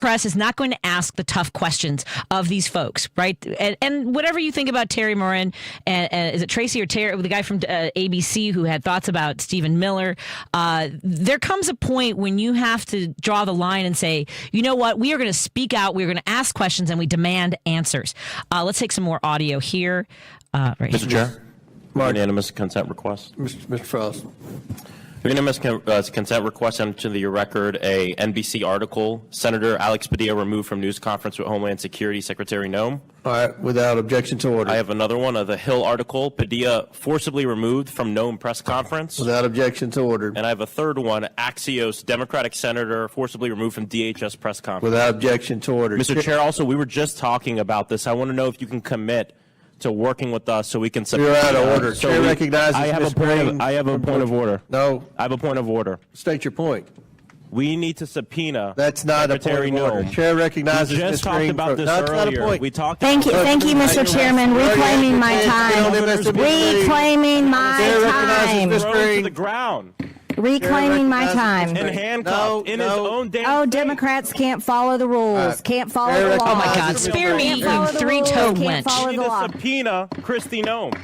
press is not going to ask the tough questions of these folks, right? And whatever you think about Terry Morin, and is it Tracy or Terry, the guy from ABC who had thoughts about Stephen Miller, there comes a point when you have to draw the line and say, you know what, we are going to speak out, we're going to ask questions, and we demand answers. Let's take some more audio here. Mr. Chair, unanimous consent request. Mr. Frost. Unanimous consent request into the record a NBC article, Senator Alex Padilla removed from news conference with Homeland Security Secretary Noem. All right, without objection to order. I have another one, the Hill article, Padilla forcibly removed from Noem press conference. Without objection to order. And I have a third one, Axios Democratic Senator forcibly removed from DHS press conference. Without objection to order. Mr. Chair, also, we were just talking about this. I want to know if you can commit to working with us so we can You're out of order. So Chair recognizes I have a point of order. No. I have a point of order. State your point. We need to subpoena. That's not Secretary a point of order. Noem. Chair recognizes We just talked about this earlier. earlier. Not a point. We talked. Thank you, Mr. Chairman. Reclaiming my time. Reclaiming my time. Thrown to the ground. Reclaiming my time. And handcuffed in his own damn Oh, state. Democrats can't follow the rules. Can't follow the law. Oh my God! Spare me, you three-toed wench. We need to subpoena Kristi Noem.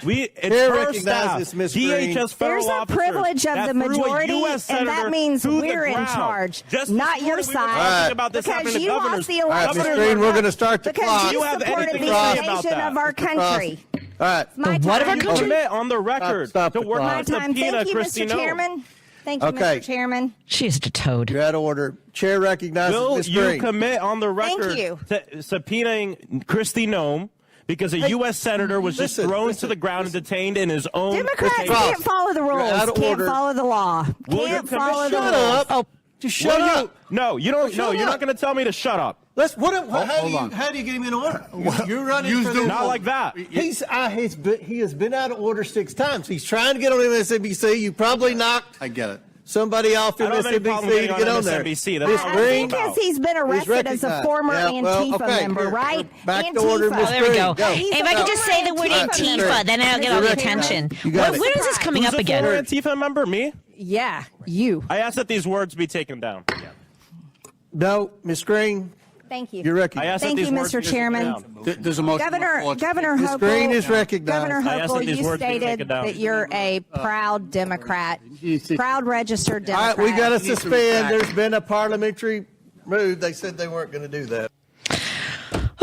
Chair recognizes Ms. Green. DHS federal There's a privilege of the majority, and that means we're in charge, not your side. Because you lost the All right, Ms. election. Green, we're going to start the Because clock. you have supported anything the to say about invasion that? of our country. All right. My what of our time. country? Commit on the record Stop to the work clock. My on time. subpoena Thank you, Kristi Mr. Noem. Chairman. Thank you, Okay. Mr. Chairman. She is a toad. You're out of order. Chair recognizes Will Ms. you Green. commit on the record you. to subpoenaing Kristi Noem because a U.S. senator was just thrown to the ground and detained in his own Democrats container? can't follow the rules. out of Can't order. follow the law. Will you Can't commit- follow the Shut rules. up. Oh, Just shut up. No, you don't. Shut No, you're up. not going to tell me to shut up. How do you get him in order? You're running for Not like that. He has been out of order 6 times. He's trying to get on MSNBC. You probably knocked I get it. somebody off I don't have any problem MSNBC to getting get on on there. MSNBC. That's Ms. not I Green, think as he's been arrested as a recognized. former Yeah, well, Antifa okay, member, here, right? back to order, Ms. Oh, there we go. Go. He's If a I could just say the former word Antifa Antifa, then I'll get all the attention. You got it. When is this coming Who's up a former again? Antifa member? Me? Yeah, you. I asked that these words be taken down. No, Ms. Green, Thank you. you're I recognized. asked Thank that you, these words Mr. be taken Chairman. down. There's a motion. Governor Ms. Green is Hochul, recognized. Governor I asked that Hochul, these you words be taken stated down. that you're a proud Democrat, proud registered All right, Democrat. we got to You need to suspend. retract. There's been a parliamentary move. They said they weren't going to do that.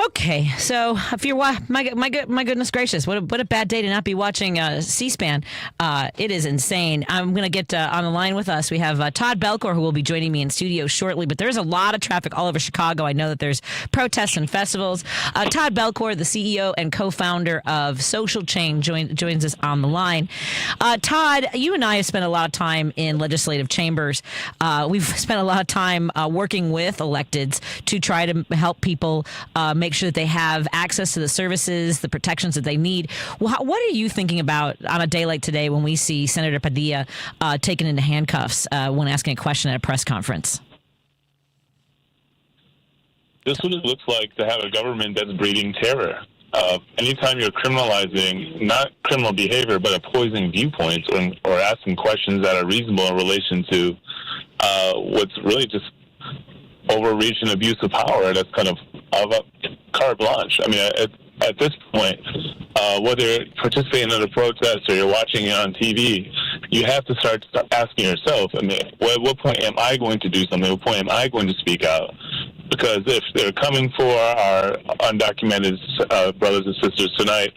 Okay, so if you're my goodness gracious, what a bad day to not be watching C-SPAN. It is insane. I'm going to get on the line with us. We have Todd Belcore, who will be joining me in studio shortly. But there's a lot of traffic all over Chicago. I know that there's protests and festivals. Todd Belcore, the CEO and co-founder of Social Chain, joins us on the line. Todd, you and I have spent a lot of time in legislative chambers. We've spent a lot of time working with electeds to try to help people make sure that they have access to the services, the protections that they need. Well, what are you thinking about on a day like today when we see Senator Padilla taken into handcuffs when asking a question at a press conference? This is what it looks like to have a government that's breeding terror. Anytime you're criminalizing not criminal behavior, but opposing viewpoints or asking questions that are reasonable in relation to what's really just overreach and abuse of power, that's kind of a carte blanche. I mean, at this point, whether you're participating in a protest or you're watching it on TV, you have to start asking yourself, I mean, at what point am I going to do something? At what point am I going to speak out? Because if they're coming for our undocumented brothers and sisters tonight,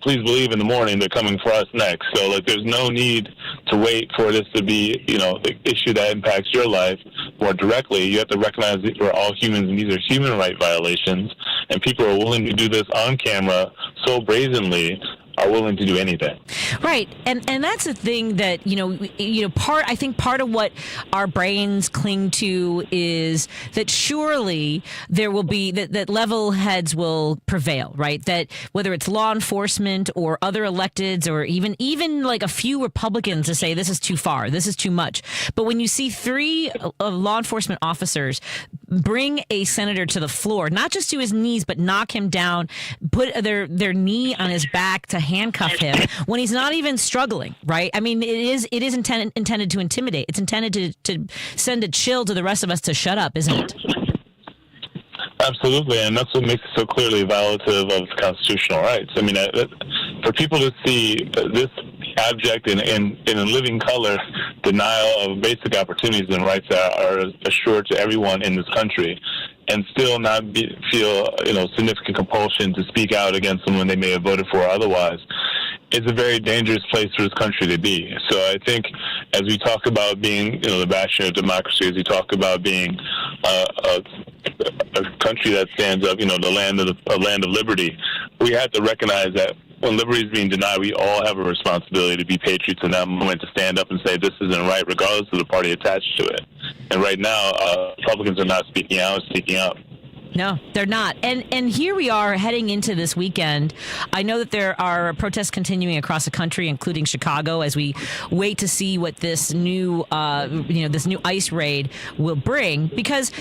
please believe in the morning they're coming for us next. So, there's no need to wait for this to be, the issue that impacts your life more directly. You have to recognize that we're all humans and these are human rights violations, and people are willing to do this on camera so brazenly, are willing to do anything. Right. And that's the thing that, I think part of what our brains cling to is that surely there will be that level heads will prevail, right? That whether it's law enforcement or other electeds or even like a few Republicans to say this is too far, this is too much. But when you see 3 law enforcement officers bring a senator to the floor, not just to his knees, but knock him down, put their knee on his back to handcuff him when he's not even struggling, right? I mean, it is intended to intimidate. It's intended to send a chill to the rest of us to shut up, isn't it? Absolutely, and that's what makes it so clearly violative of constitutional rights. I mean, for people to see this abject and in living color denial of basic opportunities and rights that are assured to everyone in this country, and still not feel significant compulsion to speak out against someone they may have voted for otherwise, is a very dangerous place for this country to be. So I think as we talk about being the bastion of democracy, as we talk about being a country that stands up, the land of liberty, we have to recognize that when liberty is being denied, we all have a responsibility to be patriots in that moment, to stand up and say this isn't right, regardless of the party attached to it. And right now, Republicans are not speaking out, speaking up. No, they're not. And here we are heading into this weekend. I know that there are protests continuing across the country, including Chicago, as we wait to see what this new, this new ICE raid will bring. Because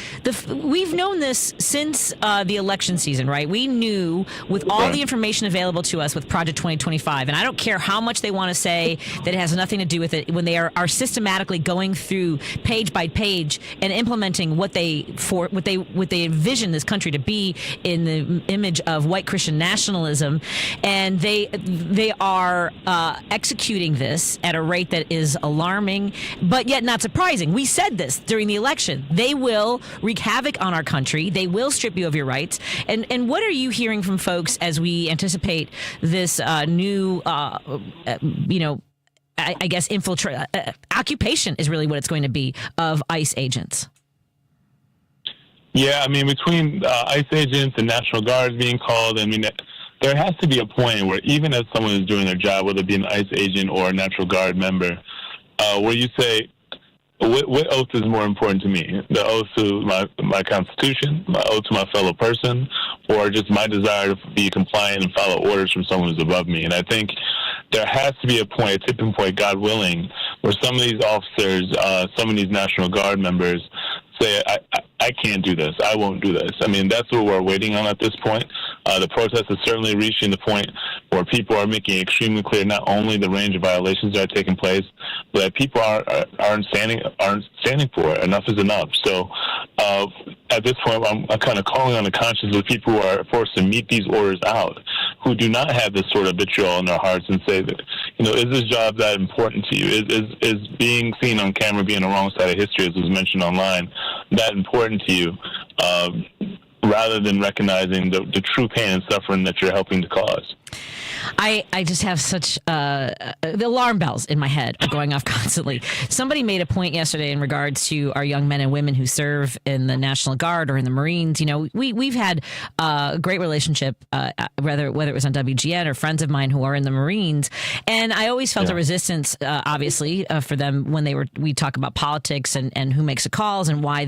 we've known this since the election season, right? We knew with all the information available to us with Project 2025, and I don't care how much they want to say that it has nothing to do with it, when they are systematically going through page by page and implementing what they envision this country to be in the image of white Christian nationalism, and they are executing this at a rate that is alarming, but yet not surprising. We said this during the election. They will wreak havoc on our country. They will strip you of your rights. And what are you hearing from folks as we anticipate this new, I guess, occupation is really what it's going to be of ICE agents? Yeah, I mean, between ICE agents and National Guards being called, I mean, there has to be a point where even as someone is doing their job, whether it be an ICE agent or a National Guard member, where you say, what oath is more important to me? The oath to my Constitution, my oath to my fellow person, or just my desire to be compliant and follow orders from someone who's above me? And I think there has to be a point, a tipping point, God willing, where some of these officers, some of these National Guard members say, I can't do this. I won't do this. I mean, that's what we're waiting on at this point. The protest is certainly reaching the point where people are making extremely clear not only the range of violations that are taking place, but that people aren't standing for it. Enough is enough. So at this point, I'm kind of calling on the conscience of people who are forced to meet these orders out, who do not have this sort of vitriol in their hearts, and say that, is this job that important to you? Is being seen on camera, being on the wrong side of history, as was mentioned online, that important to you, rather than recognizing the true pain and suffering that you're helping to cause? I just have such the alarm bells in my head are going off constantly. Somebody made a point yesterday in regards to our young men and women who serve in the National Guard or in the Marines. We've had a great relationship, whether it was on WGN or friends of mine who are in the Marines, and I always felt a resistance, obviously, for them when we talk about politics and who makes the calls and why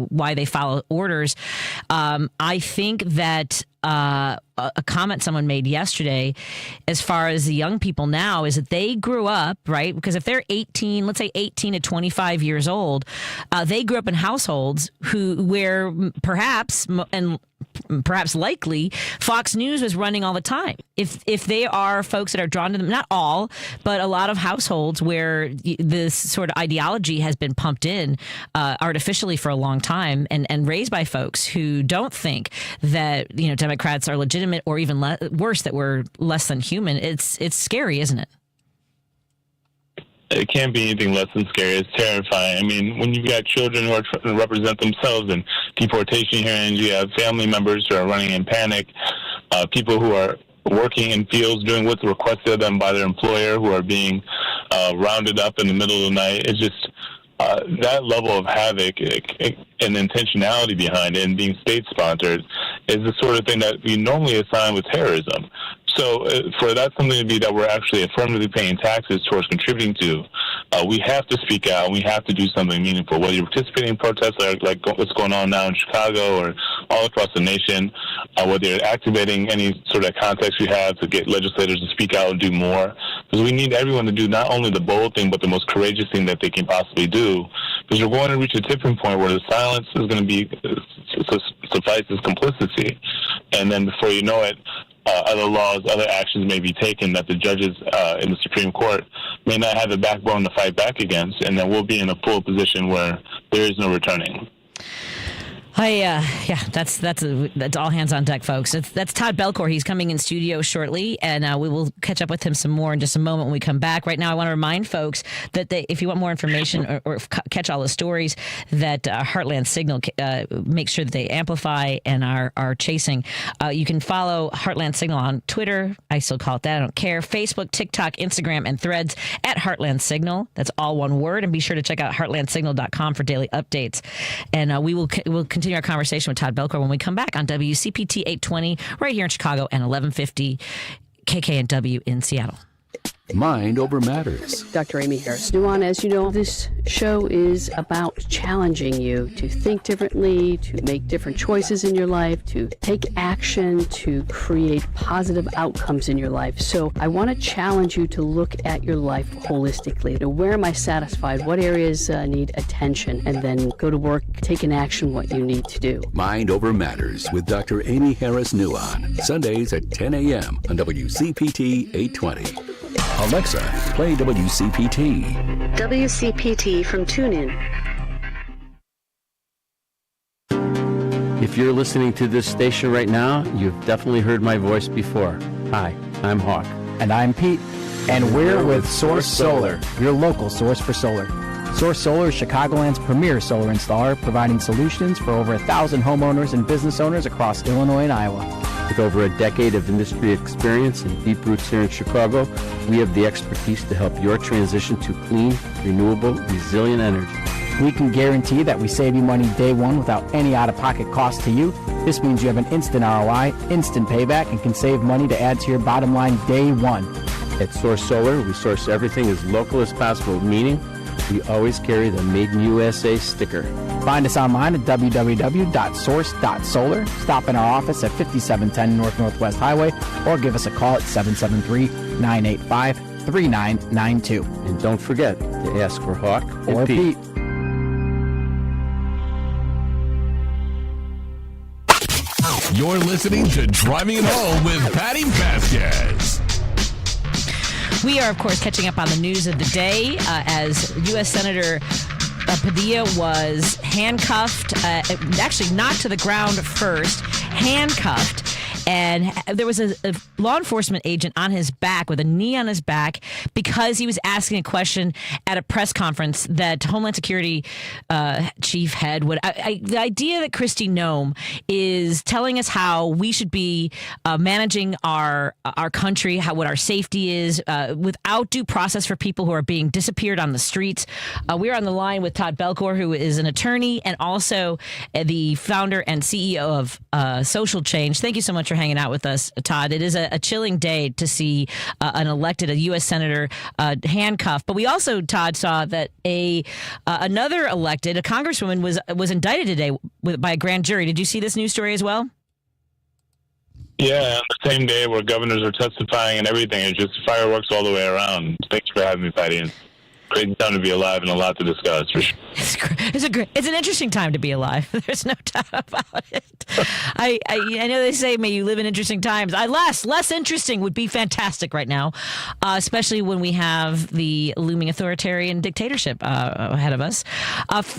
why they follow orders. I think that a comment someone made yesterday as far as the young people now is that they grew up, right? Because if they're 18, let's say 18 to 25 years old, they grew up in households where perhaps likely Fox News was running all the time. If they are folks that are drawn to them, not all, but a lot of households where this sort of ideology has been pumped in artificially for a long time and raised by folks who don't think that Democrats are legitimate or even worse, that we're less than human. It's scary, isn't it? It can't be anything less than scary. It's terrifying. I mean, when you've got children who are trying to represent themselves in deportation hearings, you have family members who are running in panic, people who are working in fields doing what's requested of them by their employer, who are being rounded up in the middle of the night. It's just that level of havoc and intentionality behind it and being state-sponsored is the sort of thing that we normally assign with terrorism. So for that something to be that we're actually affirmatively paying taxes towards contributing to, we have to speak out and we have to do something meaningful. Whether you're participating in protests like what's going on now in Chicago or all across the nation, whether you're activating any sort of context you have to get legislators to speak out and do more, because we need everyone to do not only the bold thing but the most courageous thing that they can possibly do, because we're going to reach a tipping point where the silence is going to be suffices complicity, and then before you know it, other laws, other actions may be taken that the judges in the Supreme Court may not have the backbone to fight back against, and then we'll be in a full position where there is no returning. That's all hands on deck, folks. That's Todd Belcore. He's coming in studio shortly, and we will catch up with him some more in just a moment when we come back. Right now, I want to remind folks that if you want more information or catch all the stories that Heartland Signal makes sure that they amplify and are chasing, you can follow Heartland Signal on Twitter. I still call it that. I don't care. Facebook, TikTok, Instagram, and Threads at Heartland Signal. That's all one word. And be sure to check out heartlandsignal.com for daily updates. And we'll continue our conversation with Todd Belcore when we come back on WCPT 820 right here in Chicago and 1150 KKNW in Seattle. Mind Over Matters. Dr. Amy Harris Nuan, as you know, this show is about challenging you to think differently, to make different choices in your life, to take action, to create positive outcomes in your life. So I want to challenge you to look at your life holistically. Where am I satisfied? What areas need attention? And then go to work, take an action what you need to do. Mind Over Matters with Dr. Amy Harris Nuan. Sundays at 10 a.m. on WCPT 820. Alexa, play WCPT. WCPT from TuneIn. If you're listening to this station right now, you've definitely heard my voice before. Hi, I'm Hawk. And I'm Pete. And we're with Source Solar, your local source for solar. Source Solar is Chicagoland's premier solar installer, providing solutions for over 1,000 homeowners and business owners across Illinois and Iowa. With over a decade of industry experience and deep roots here in Chicago, we have the expertise to help your transition to clean, renewable, resilient energy. We can guarantee that we save you money day one without any out-of-pocket cost to you. This means you have an instant ROI, instant payback, and can save money to add to your bottom line day one. At Source Solar, we source everything as local as possible, meaning we always carry the Made in USA sticker. Find us online at www.source.solar. Stop in our office at 5710 North Northwest Highway or give us a call at 773-985-3992. And don't forget to ask for Hawk or Pete. You're listening to Driving It Home with Patti Vasquez. We are, of course, catching up on the news of the day as U.S. Senator Padilla was handcuffed, actually knocked to the ground first, handcuffed. And there was a law enforcement agent on his back with a knee on his back because he was asking a question at a press conference that Homeland Security chief had. The idea that Kristi Noem is telling us how we should be managing our country, what our safety is, without due process for people who are being disappeared on the streets. We're on the line with Todd Belcore, who is an attorney and also the founder and CEO of Social Change. Thank you so much for hanging out with us, Todd. It is a chilling day to see a U.S. Senator handcuffed. But we also, Todd, saw that another elected, a congresswoman, was indicted today by a grand jury. Did you see this news story as well? Yeah, on the same day where governors are testifying and everything. It's just fireworks all the way around. Thanks for having me, Patti. Crazy time to be alive and a lot to discuss, for sure. It's an interesting time to be alive. There's no doubt about it. I know they say, may you live in interesting times. Less interesting would be fantastic right now, especially when we have the looming authoritarian dictatorship ahead of us.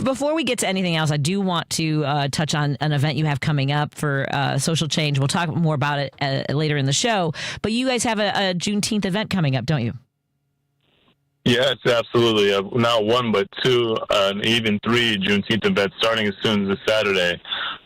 Before we get to anything else, I do want to touch on an event you have coming up for Social Change. We'll talk more about it later in the show. But you guys have a Juneteenth event coming up, don't you? Yes, absolutely. Not one, but two, and even three Juneteenth events starting as soon as this Saturday.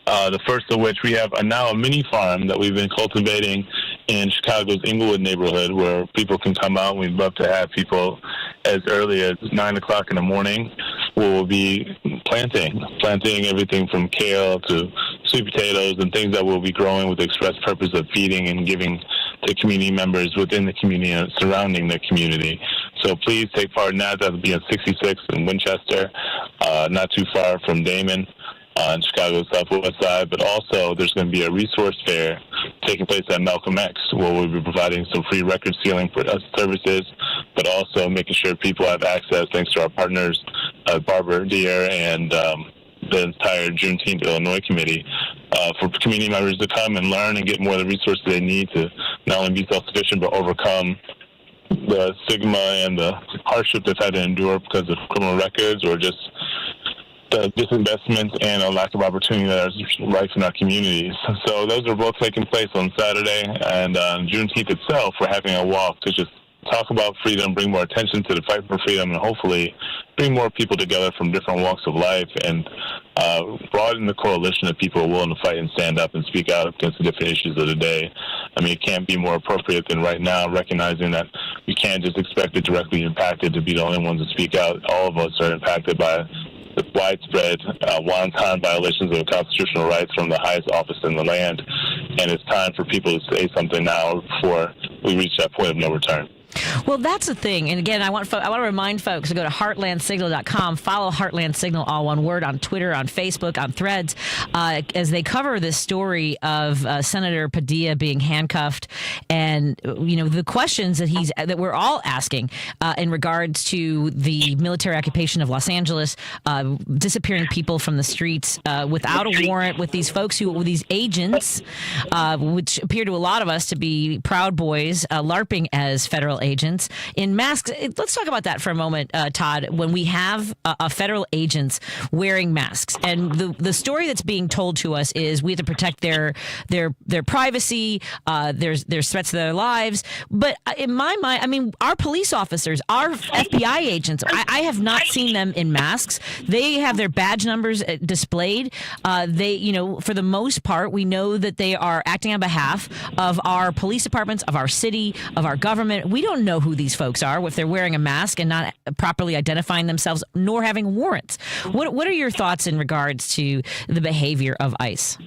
The first of which we have now a mini farm that we've been cultivating in Chicago's Inglewood neighborhood where people can come out. We'd love to have people as early as 9 o'clock in the morning. We'll be planting everything from kale to sweet potatoes and things that we'll be growing with the express purpose of feeding and giving to community members within the community and surrounding the community. So please take part in that. That'll be on 66 in Winchester, not too far from Dymond on Chicago's southwest side. But also there's going to be a resource fair taking place at Malcolm X where we'll be providing some free record sealing for services, but also making sure people have access, thanks to our partners Barbara Deere and the entire Juneteenth Illinois Committee for community members to come and learn and get more of the resources they need to not only be self-sufficient but overcome the stigma and the hardship they've had to endure because of criminal records or just the disinvestment and a lack of opportunity that is rife in our communities. So those are both taking place on Saturday, and on Juneteenth itself, we're having a walk to just talk about freedom, bring more attention to the fight for freedom, and hopefully bring more people together from different walks of life and broaden the coalition of people who are willing to fight and stand up and speak out against the different issues of the day. I mean, it can't be more appropriate than right now, recognizing that we can't just expect the directly impacted to be the only ones to speak out. All of us are impacted by the widespread wanton violations of constitutional rights from the highest office in the land, and it's time for people to say something now before we reach that point of no return. Well, that's the thing. And again, I want to remind folks to go to heartlandsignal.com, follow Heartland Signal, all one word, on Twitter, on Facebook, on Threads, as they cover this story of Senator Padilla being handcuffed and, you know, the questions that we're all asking in regards to the military occupation of Los Angeles, disappearing people from the streets without a warrant, with these folks these agents, which appear to a lot of us to be Proud Boys, LARPing as federal agents in masks. Let's talk about that for a moment, Todd. When we have federal agents wearing masks, and the story that's being told to us is we have to protect their privacy. There's threats to their lives. But in my mind, I mean, our police officers, our FBI agents, I have not seen them in masks. They have their badge numbers displayed. They, you know, for the most part, we know that they are acting on behalf of our police departments, of our city, of our government. We don't know who these folks are if they're wearing a mask and not properly identifying themselves, nor having warrants. What are your thoughts in regards to the behavior of ICE?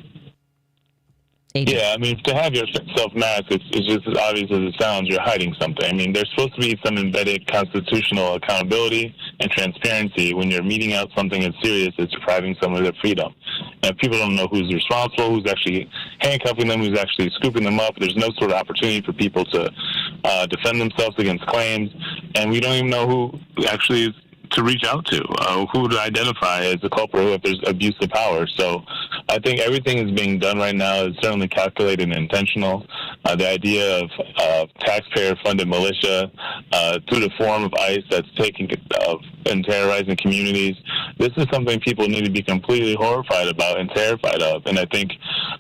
Yeah, I mean, to have yourself masked, it's just as obvious as it sounds. You're hiding something. I mean, there's supposed to be some embedded constitutional accountability and transparency when you're meeting out something as serious as depriving someone of their freedom. And people don't know who's responsible, who's actually handcuffing them, who's actually scooping them up. There's no sort of opportunity for people to defend themselves against claims. And we don't even know who actually is to reach out to, who to identify as the culprit if there's abuse of power. So I think everything is being done right now is certainly calculated and intentional. The idea of taxpayer-funded militia through the form of ICE that's taking and terrorizing communities, this is something people need to be completely horrified about and terrified of. And I think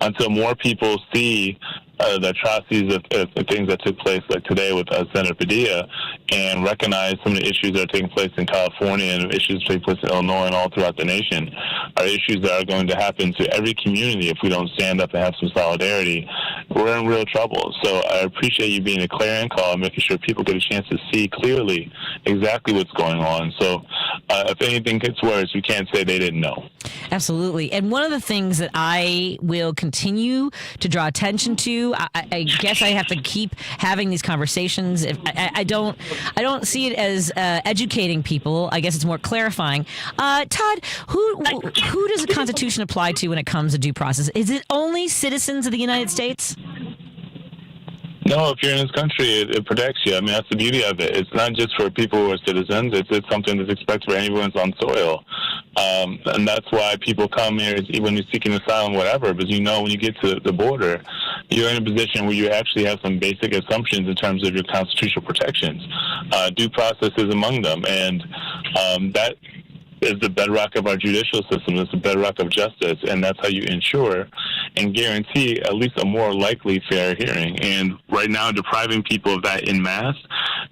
until more people see the atrocities of things that took place like today with Senator Padilla and recognize some of the issues that are taking place in California and issues taking place in Illinois and all throughout the nation are issues that are going to happen to every community if we don't stand up and have some solidarity. We're in real trouble. So I appreciate you being a clarion call and making sure people get a chance to see clearly exactly what's going on. So if anything gets worse, we can't say they didn't know. Absolutely. And one of the things that I will continue to draw attention to, I guess I have to keep having these conversations. I don't see it as educating people. I guess it's more clarifying. Todd, who does the Constitution apply to when it comes to due process? Is it only citizens of the United States? No, if you're in this country, it protects you. I mean, that's the beauty of it. It's not just for people who are citizens. It's something that's expected for anyone who's on soil. And that's why people come here when you're seeking asylum, whatever, because you know when you get to the border, you're in a position where you actually have some basic assumptions in terms of your constitutional protections. Due process is among them. And that is the bedrock of our judicial system. It's the bedrock of justice, and that's how you ensure and guarantee at least a more likely fair hearing. And right now, depriving people of that en masse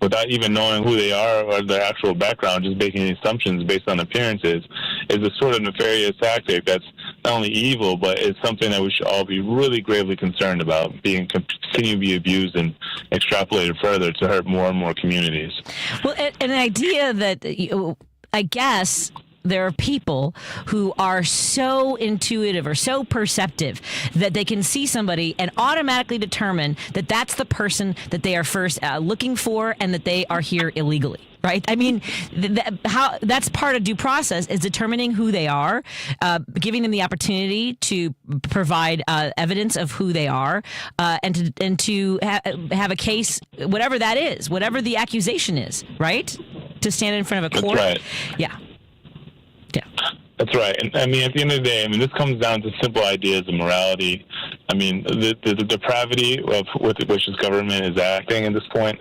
without even knowing who they are or their actual background, just making assumptions based on appearances, is a sort of nefarious tactic that's not only evil, but it's something that we should all be really gravely concerned about, being continue to be abused and extrapolated further to hurt more and more communities. Well, an idea that I guess there are people who are so intuitive or so perceptive that they can see somebody and automatically determine that that's the person that they are first looking for and that they are here illegally. Right? I mean, that's part of due process, is determining who they are, giving them the opportunity to provide evidence of who they are, and to have a case, whatever that is, whatever the accusation is, right? To stand in front of a court. That's right. Yeah. Yeah. That's right. And I mean, at the end of the day, this comes down to simple ideas of morality. I mean, the depravity of with which this government is acting at this point,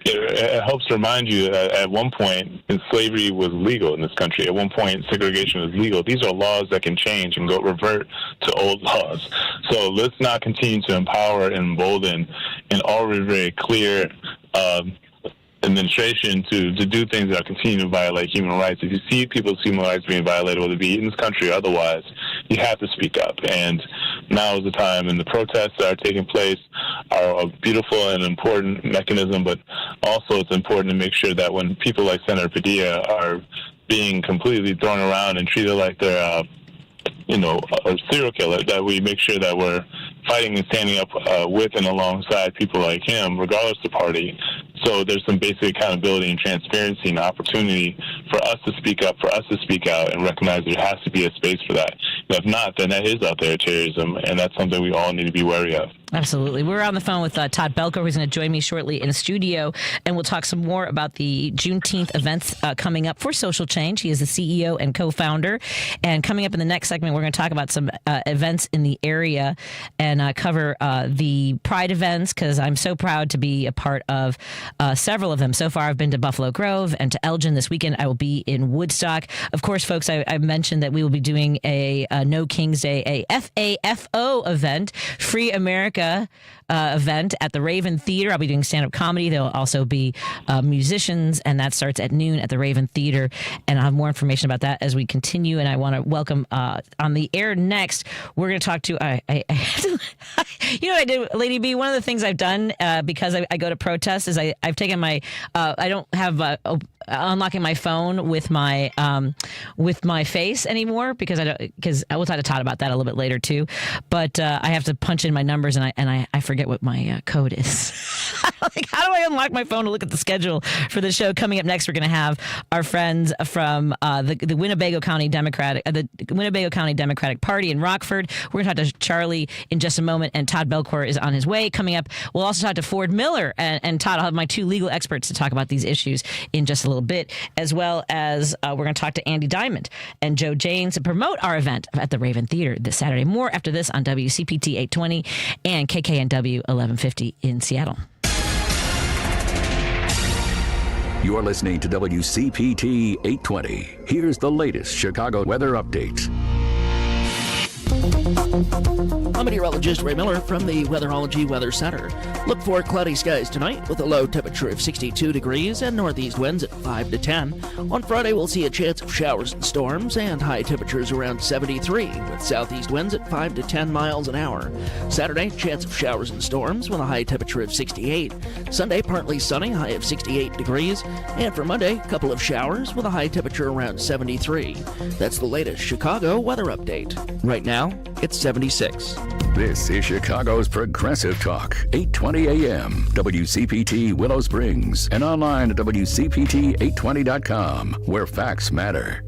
it helps remind you that at one point, slavery was legal in this country. At one point, segregation was legal. These are laws that can change and revert to old laws. So let's not continue to empower and embolden an already very clear administration to do things that continue to violate human rights. If you see people's human rights being violated, whether it be in this country or otherwise, you have to speak up. And now is the time. And the protests that are taking place are a beautiful and important mechanism, but also it's important to make sure that when people like Senator Padilla are being completely thrown around and treated like they're a serial killer, that we make sure that we're fighting and standing up with and alongside people like him, regardless of party. So there's some basic accountability and transparency and opportunity for us to speak up, for us to speak out, and recognize there has to be a space for that. If not, then that is authoritarianism, and that's something we all need to be wary of. Absolutely. We're on the phone with Todd Belcore, who's going to join me shortly in the studio, and we'll talk some more about the Juneteenth events coming up for Social Change. He is the CEO and co-founder. And coming up in the next segment, we're going to talk about some events in the area and cover the Pride events, because I'm so proud to be a part of several of them. So far, I've been to Buffalo Grove and to Elgin. This weekend, I will be in Woodstock. Of course, folks, I mentioned that we will be doing a No King's Day, a FAFO event, Free America event at the Raven Theater. I'll be doing stand-up comedy. There'll also be musicians, and that starts at noon at the Raven Theater. And I'll have more information about that as we continue. And I want to welcome on the air next, we're going to talk to, you know what I did, Lady B? One of the things I've done because I go to protests is I've taken my, I don't have unlocking my phone with my face anymore, because I will talk to Todd about that a little bit later too. But I have to punch in my numbers, and I forget what my code is. Like, how do I unlock my phone to look at the schedule for the show? Coming up next, we're going to have our friends from the Winnebago County Democratic Party in Rockford. We're going to talk to Charlie in just a moment, and Todd Belcore is on his way. Coming up, we'll also talk to Ford Miller and Todd. I'll have my two legal experts to talk about these issues in just a little bit, as well as we're going to talk to Andi Dymond and Joe Janes to promote our event at the Raven Theater this Saturday. More after this on WCPT 820 and KKNW 1150 in Seattle. You're listening to WCPT 820. Here's the latest Chicago weather update. I'm meteorologist Ray Miller from the Weatherology Weather Center. Look for cloudy skies tonight with a low temperature of 62 degrees and northeast winds at 5 to 10. On Friday, we'll see a chance of showers and storms and high temperatures around 73 with southeast winds at 5 to 10 miles an hour. Saturday, chance of showers and storms with a high temperature of 68. Sunday, partly sunny, high of 68 degrees. And for Monday, a couple of showers with a high temperature around 73. That's the latest Chicago weather update. Right now, it's 76. This is Chicago's Progressive Talk, 820 AM, WCPT Willow Springs, and online at WCPT820.com, where facts matter.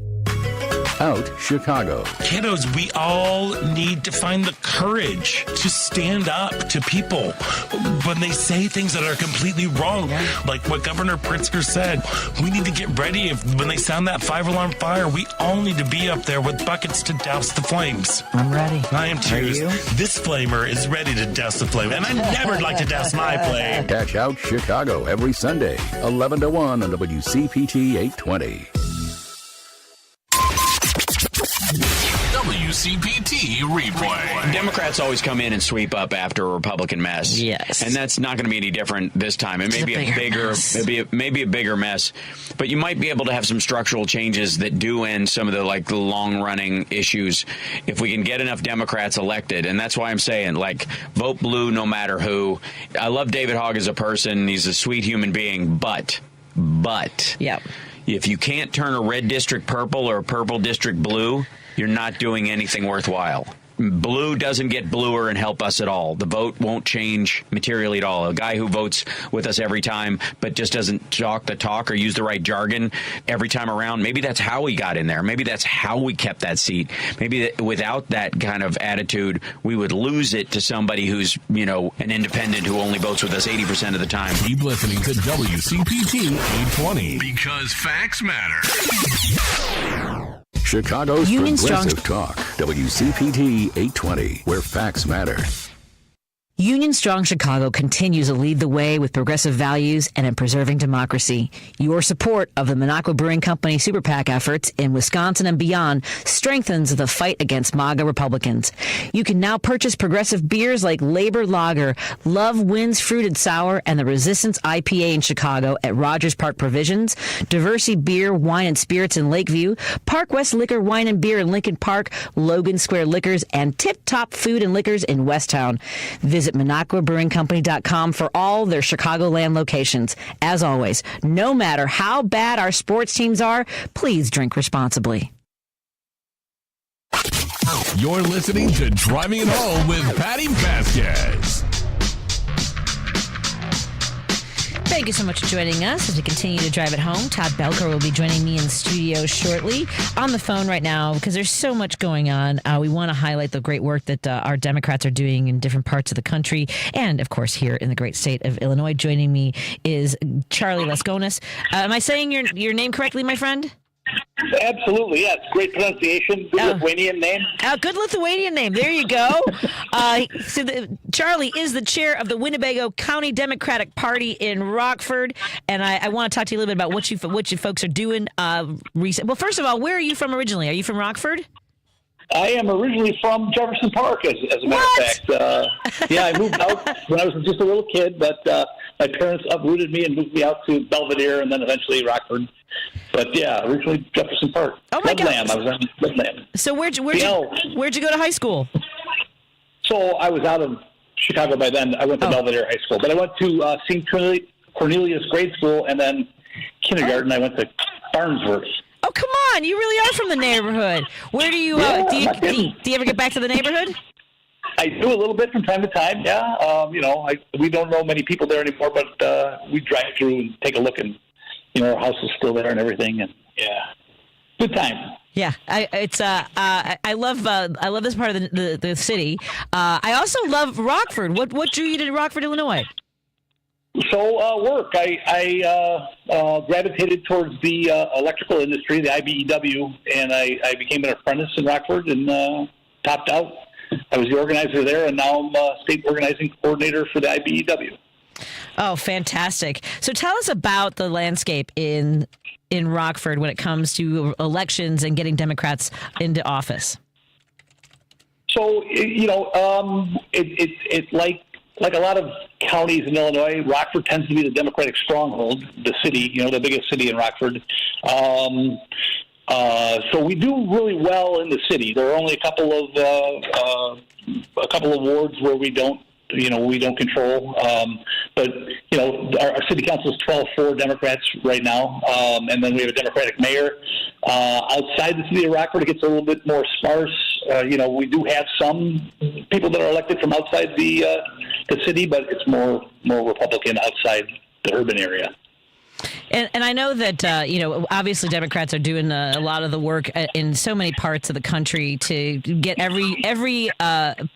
Out Chicago. Kiddos, we all need to find the courage to stand up to people when they say things that are completely wrong. Like what Governor Pritzker said, we need to get ready when they sound that 5-alarm fire. We all need to be up there with buckets to douse the flames. I'm ready. I am too. This flamer is ready to douse the flame, and I never like to douse my flame. Catch Out Chicago every Sunday, 11 to 1 on WCPT 820. WCPT replay. Democrats always come in and sweep up after a Republican mess. Yes. And that's not going to be any different this time. It may be a bigger mess, but you might be able to have some structural changes that do end some of the long-running issues if we can get enough Democrats elected. And that's why I'm saying, vote blue no matter who. I love David Hogg as a person. He's a sweet human being, but yep. If you can't turn a red district purple or a purple district blue, you're not doing anything worthwhile. blue doesn't get bluer and help us at all. The vote won't change materially at all. A guy who votes with us every time but just doesn't talk the talk or use the right jargon every time around, maybe that's how he got in there. Maybe that's how we kept that seat. Maybe without that kind of attitude, we would lose it to somebody who's, an independent who only votes with us 80% of the time. Keep listening to WCPT 820 because facts matter. Chicago's Union Progressive Strong. Talk, WCPT 820, where facts matter. Union Strong Chicago continues to lead the way with progressive values and in preserving democracy. Your support of the Minocqua Brewing Company Super PAC efforts in Wisconsin and beyond strengthens the fight against MAGA Republicans. You can now purchase progressive beers like Labor Lager, Love Wins Fruited Sour, and the Resistance IPA in Chicago at Rogers Park Provisions, Diversity Beer, Wine, and Spirits in Lakeview, Park West Liquor, Wine, and Beer in Lincoln Park, Logan Square Liquors, and Tip Top Food and Liquors in Westtown. Visit MinocquaBrewingCompany.com for all their Chicagoland locations. As always, no matter how bad our sports teams are, please drink responsibly. You're listening to Driving It Home with Patti Vasquez. Thank you so much for joining us as we continue to drive it home. Todd Belcore will be joining me in the studio shortly. On the phone right now, because there's so much going on, we want to highlight the great work that our Democrats are doing in different parts of the country, and of course here in the great state of Illinois. Joining me is Charlie Laskonis. Am I saying your name correctly, my friend? Absolutely, yes. Great pronunciation. Good Lithuanian name. Good Lithuanian name. There you go. Charlie is the chair of the Winnebago County Democratic Party in Rockford, and I want to talk to you a little bit about what you folks are doing. Well, first of all, where are you from originally? Are you from Rockford? I am originally from Jefferson Park, as a matter of fact. I moved out when I was just a little kid, but my parents uprooted me and moved me out to Belvedere and then eventually Rockford. But yeah, originally Jefferson Park. Oh my God! I was on Woodland. So where'd you go to high school? So I was out of Chicago by then. I went to Belvedere High School, but I went to St. Cornelius Grade School, and then kindergarten I went to Farnsworth. Oh, come on! You really are from the neighborhood. Where do you do you ever get back to the neighborhood? I do a little bit from time to time. Yeah, we don't know many people there anymore, but we drive through and take a look, and our house is still there and everything, and good time. Yeah, I love this part of the city. I also love Rockford. What drew you to Rockford, Illinois? So work. I gravitated towards the electrical industry, the IBEW, and I became an apprentice in Rockford and topped out. I was the organizer there, and now I'm state organizing coordinator for the IBEW. Oh, fantastic. So tell us about the landscape in Rockford when it comes to elections and getting Democrats into office. So, it's like a lot of counties in Illinois, Rockford tends to be the Democratic stronghold, the city, the biggest city in Rockford. So we do really well in the city. There are only a couple of wards where we don't control. But our city council is 12-4 Democrats right now, and then we have a Democratic mayor. Outside the city of Rockford, it gets a little bit more sparse. We do have some people that are elected from outside the city, but it's more Republican outside the urban area. And I know that, obviously Democrats are doing a lot of the work in so many parts of the country to get every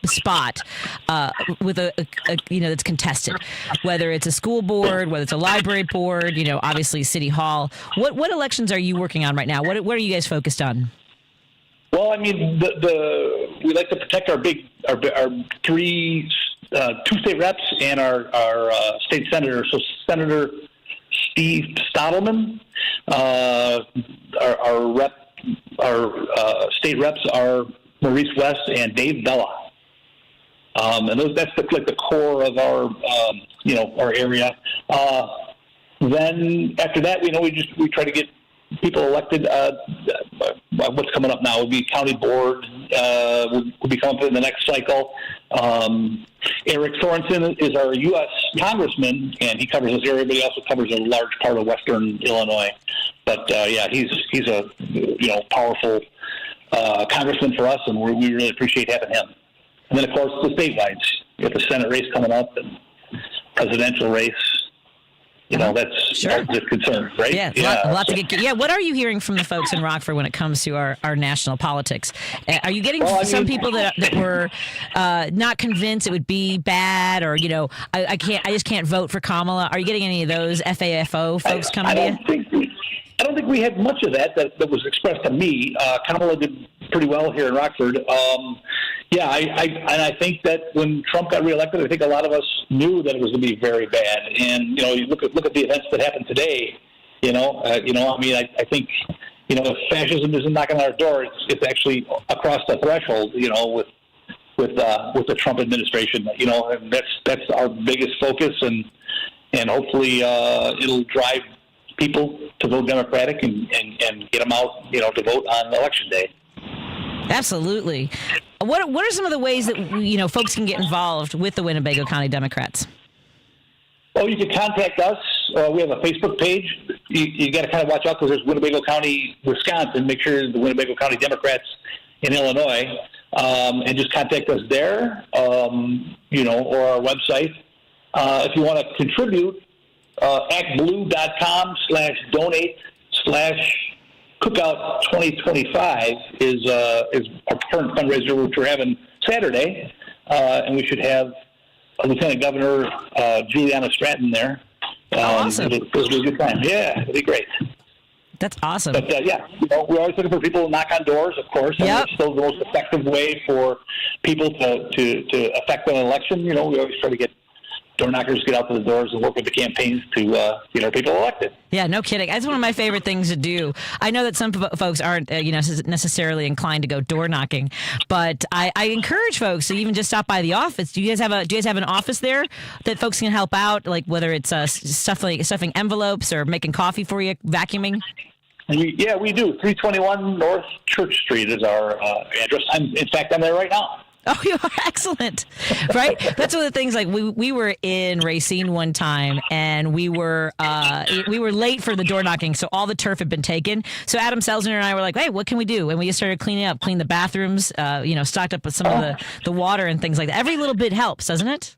spot with that's contested, whether it's a school board, whether it's a library board, obviously City Hall. What elections are you working on right now? What are you guys focused on? Well, I mean, we like to protect our three two state reps and our state senator. So Senator Steve Stottleman, our state reps are Maurice West and Dave Bella, and that's the core of our area. Then after that, we try to get people elected. What's coming up now will be county board. Will be coming up in the next cycle. Eric Sorensen is our U.S. congressman, and he covers this area, but he also covers a large part of western Illinois. But he's a powerful congressman for us, and we really appreciate having him. And then, of course, the statewide. You have the Senate race coming up and presidential race. That's the concern, right? Yeah, a lot to get. Yeah, what are you hearing from the folks in Rockford when it comes to our national politics? Are you getting some people that were not convinced it would be bad, or I just can't vote for Kamala? Are you getting any of those FAFO folks coming to you? I don't think we had much of that was expressed to me. Kamala did pretty well here in Rockford. I think that when Trump got reelected, I think a lot of us knew that it was going to be very bad. And you look at the events that happened today. I think if fascism isn't knocking on our door, it's actually across the threshold. With the Trump administration, and that's our biggest focus, and hopefully it'll drive people to vote Democratic and get them out, to vote on Election Day. Absolutely. What are some of the ways that folks can get involved with the Winnebago County Democrats? Oh, you can contact us. We have a Facebook page. You got to kind of watch out because there's Winnebago County, Wisconsin. Make sure the Winnebago County Democrats in Illinois, and just contact us there, or our website. If you want to contribute, actblue.com/donate/cookout 2025 is our current fundraiser, which we're having Saturday, and we should have Lieutenant Governor Juliana Stratton there. Awesome. It'll be a good time. Yeah, it'll be great. That's awesome. But we're always looking for people to knock on doors, of course. And it's still the most effective way for people to affect an election. We always try to get door knockers, get out to the doors and work with the campaigns to get our people elected. Yeah, no kidding. That's one of my favorite things to do. I know that some folks aren't necessarily inclined to go door knocking, but I encourage folks to even just stop by the office. Do you guys have an office there that folks can help out, like whether it's stuffing envelopes or making coffee for you, vacuuming? Yeah, we do. 321 North Church Street is our address. I'm there right now. Oh, you are excellent, right? That's one of the things. Like we were in Racine one time, and we were late for the door knocking, so all the turf had been taken. So Adam Selzner and I were like, "Hey, what can we do?" And we just started clean the bathrooms, stocked up with some of the water and things like that. Every little bit helps, doesn't it?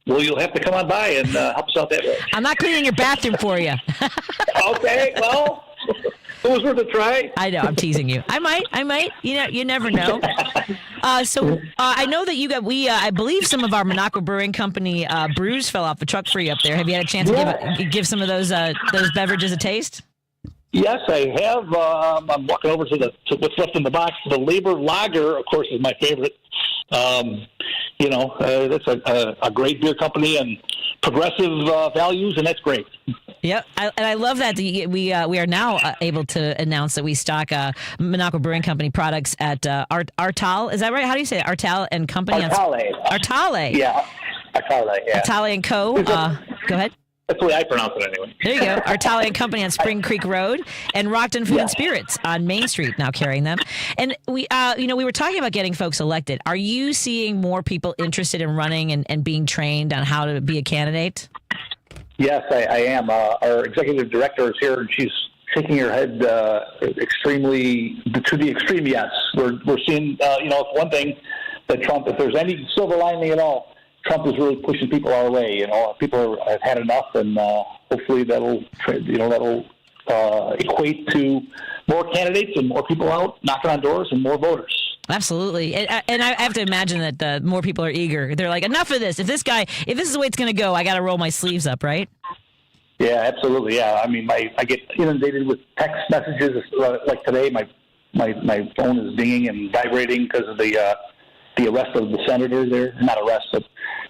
Well, you'll have to come on by and help us out that way. I'm not cleaning your bathroom for you. Okay, well. It was worth a try. I know. I'm teasing you. I might. You never know. So I know that you got. I believe some of our Minocqua Brewing Company brews fell off the truck for you up there. Have you had a chance to give some of those beverages a taste? Yes, I have. I'm walking over to what's left in the box. The Labor Lager, of course, is my favorite. That's a great beer company and progressive values, and that's great. Yep, and I love that we are now able to announce that we stock Minocqua Brewing Company products at Artal. Is that right? How do you say it? Artal and Company? Artale. Yeah, Artale. Yeah. Artale and Co. Go ahead. That's the way I pronounce it anyway. There you go. Artale and Company on Spring Creek Road, and Rockton Food and Spirits on Main Street now carrying them. And we were talking about getting folks elected. Are you seeing more people interested in running and being trained on how to be a candidate? Yes, I am. Our executive director is here, and she's shaking her head extremely to the extreme. Yes, we're seeing. It's one thing that Trump, if there's any silver lining at all, Trump is really pushing people our way. People have had enough, and hopefully that'll equate to more candidates and more people out knocking on doors and more voters. Absolutely. And I have to imagine that the more people are eager. They're like, enough of this. If this is the way it's going to go, I got to roll my sleeves up, right? Yeah, absolutely. Yeah. I mean, I get inundated with text messages. Like today, my phone is dinging and vibrating because of the arrest of the senator there. Not arrest,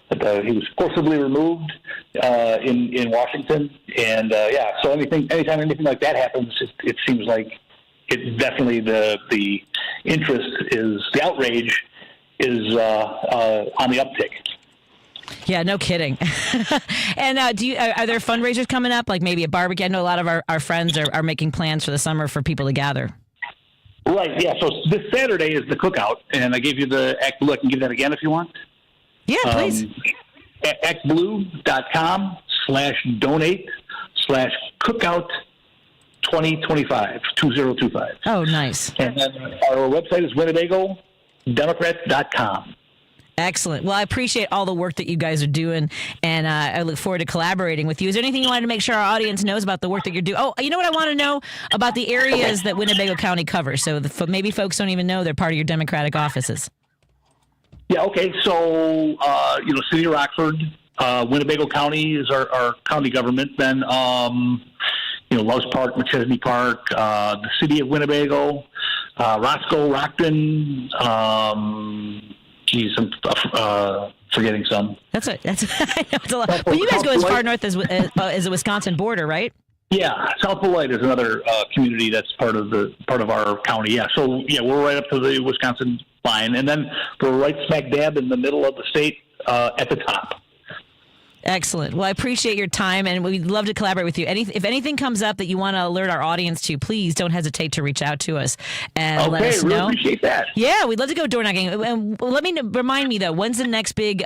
but he was forcibly removed in Washington. And, so anytime anything like that happens, it seems like it's definitely the interest the outrage is on the uptick. Yeah, no kidding. And are there fundraisers coming up, like maybe a barbecue? I know a lot of our friends are making plans for the summer for people to gather. Right, yeah. So this Saturday is the cookout, and I gave you the Act Blue. I can give that again if you want. Yeah, please. actblue.com/donate/cookout 2025. Oh, nice. And then our website is WinnebagoDemocrats.com. Excellent. Well, I appreciate all the work that you guys are doing, and I look forward to collaborating with you. Is there anything you wanted to make sure our audience knows about the work that you're doing? Oh, you know what I want to know about the areas that Winnebago County covers, so maybe folks don't even know they're part of your Democratic offices. Yeah, okay. So, City of Rockford, Winnebago County is our county government. Then, Loves Park, McChesney Park, the City of Winnebago, Roscoe, Rockton, I'm forgetting some. I know it's a lot. But you guys go as far north as the Wisconsin border, right? Yeah, South Beloit is another community that's part of our county. Yeah, so we're right up to the Wisconsin line, and then we're right smack dab in the middle of the state at the top. Excellent. Well, I appreciate your time, and we'd love to collaborate with you. If anything comes up that you want to alert our audience to, please don't hesitate to reach out to us and let us know. Really appreciate that. Yeah, we'd love to go door knocking. Remind me though, when's the next big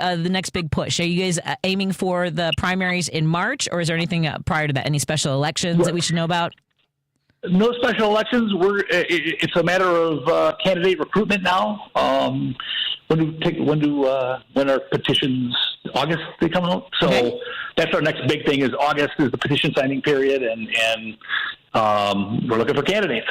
push? Are you guys aiming for the primaries in March, or is there anything prior to that? Any special elections that we should know about? No special elections. It's a matter of candidate recruitment now. When our petitions, August, they come out? So that's our next big thing, is August is the petition signing period, and we're looking for candidates.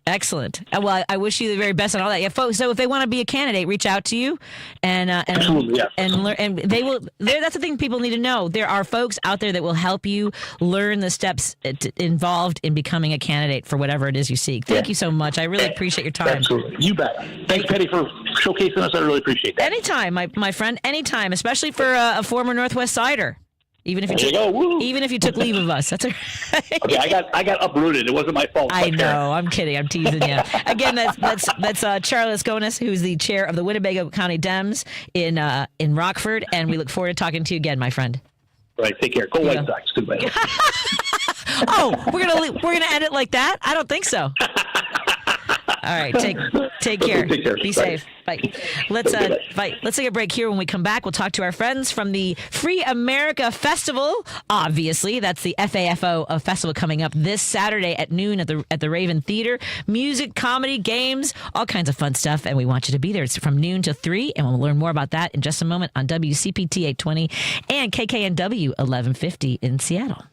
Excellent. Well, I wish you the very best on all that. Yeah, folks. So if they want to be a candidate, reach out to you, and absolutely, yeah. and learn. And they will. That's the thing people need to know. There are folks out there that will help you learn the steps involved in becoming a candidate for whatever it is you seek. Thank you so much. I really appreciate your time. Absolutely, you bet. Thanks, Patti, for showcasing us. I really appreciate that. Anytime, my friend. Anytime, especially for a former Northwest Sider. Even if you took leave of us, that's okay. Okay, I got uprooted. It wasn't my fault. I know. I'm kidding. I'm teasing you. Again, that's Charlie Laskonis, who's the chair of the Winnebago County Dems in Rockford, and we look forward to talking to you again, my friend. Right. Take care. Go White Sox. Goodbye. Oh, we're gonna end it like that? I don't think so. All right, take care. Take care. Be safe. Bye. Let's take a break here. When we come back, we'll talk to our friends from the Free America Festival. Obviously, that's the FAFO festival coming up this Saturday at noon at the Raven Theater. Music, comedy, games, all kinds of fun stuff, and we want you to be there. It's from noon to 3, and we'll learn more about that in just a moment on WCPT 820 and KKNW 1150 in Seattle.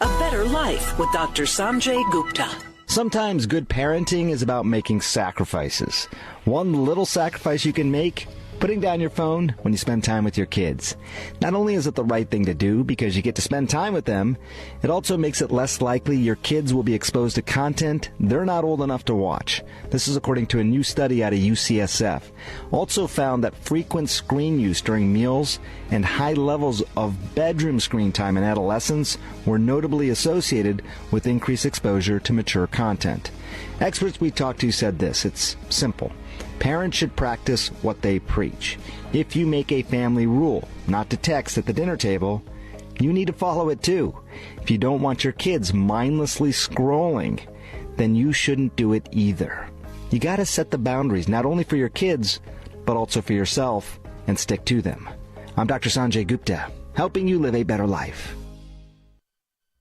A Better Life with Dr. Sanjay Gupta. Sometimes good parenting is about making sacrifices. One little sacrifice you can make, putting down your phone when you spend time with your kids. Not only is it the right thing to do because you get to spend time with them, it also makes it less likely your kids will be exposed to content they're not old enough to watch. This is according to a new study out of UCSF. Also found that frequent screen use during meals and high levels of bedroom screen time in adolescents were notably associated with increased exposure to mature content. Experts we talked to said this: it's simple. Parents should practice what they preach. If you make a family rule not to text at the dinner table, you need to follow it too. If you don't want your kids mindlessly scrolling, then you shouldn't do it either. You got to set the boundaries, not only for your kids, but also for yourself, and stick to them. I'm Dr. Sanjay Gupta, helping you live a better life.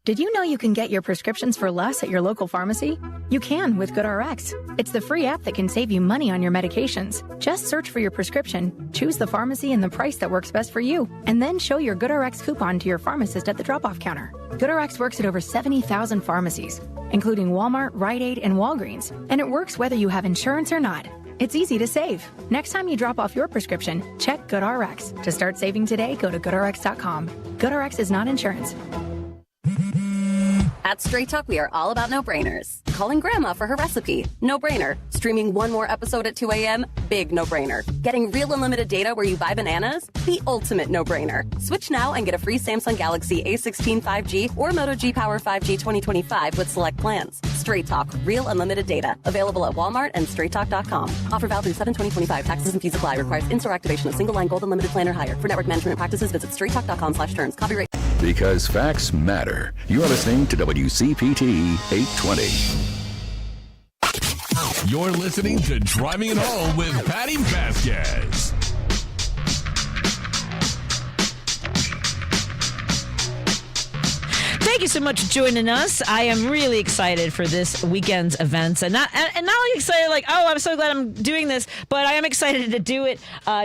Did you know you can get your prescriptions for less at your local pharmacy? You can with GoodRx. It's the free app that can save you money on your medications. Just search for your prescription, choose the pharmacy and the price that works best for you, and then show your GoodRx coupon to your pharmacist at the drop-off counter. GoodRx works at over 70,000 pharmacies, including Walmart, Rite Aid, and Walgreens, and it works whether you have insurance or not. It's easy to save. Next time you drop off your prescription, check GoodRx. To start saving today, go to GoodRx.com. GoodRx is not insurance. At Straight Talk, we are all about no-brainers. Calling Grandma for her recipe, no-brainer. Streaming one more episode at 2 a.m., big no-brainer. Getting real unlimited data where you buy bananas, the ultimate no-brainer. Switch now and get a free Samsung Galaxy A16 5G or Moto G Power 5G 2025 with select plans. Straight Talk, real unlimited data. Available at Walmart and StraightTalk.com. Offer valid through 7/20/25. Taxes and fees apply. Requires in-store activation of single-line gold unlimited plan or higher. For network management practices, visit StraightTalk.com/terms. Copyright. Because facts matter. You're listening to WCPT 820. You're listening to Driving It Home with Patti Vasquez. Thank you so much for joining us. I am really excited for this weekend's events, and not only excited like, oh, I'm so glad I'm doing this, but I am excited to do it.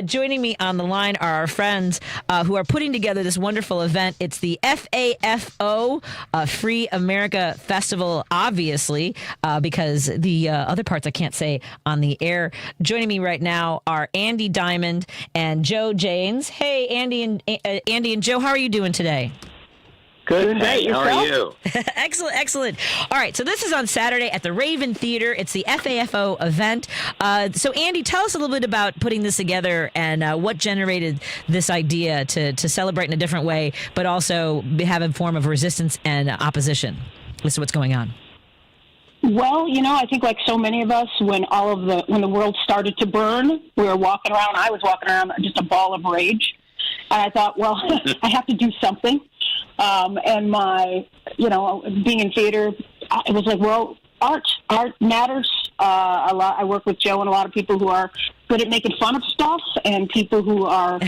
Joining me on the line are our friends who are putting together this wonderful event. It's the FAFO Free America Festival, obviously, because the other parts I can't say on the air. Joining me right now are Andi Dymond and Joe Janes. Hey, Andy and Joe, how are you doing today? Good. Hey, how are you? Excellent. All right, so this is on Saturday at the Raven Theater. It's the FAFO event. So, Andi, tell us a little bit about putting this together and what generated this idea to celebrate in a different way, but also have a form of resistance and opposition. This is what's going on. Well, I think like so many of us, when the world started to burn, we were walking around. I was walking around just a ball of rage, and I thought, well, I have to do something. And my, being in theater, it was like, well, art matters a lot. I work with Joe and a lot of people who are good at making fun of stuff, and people who are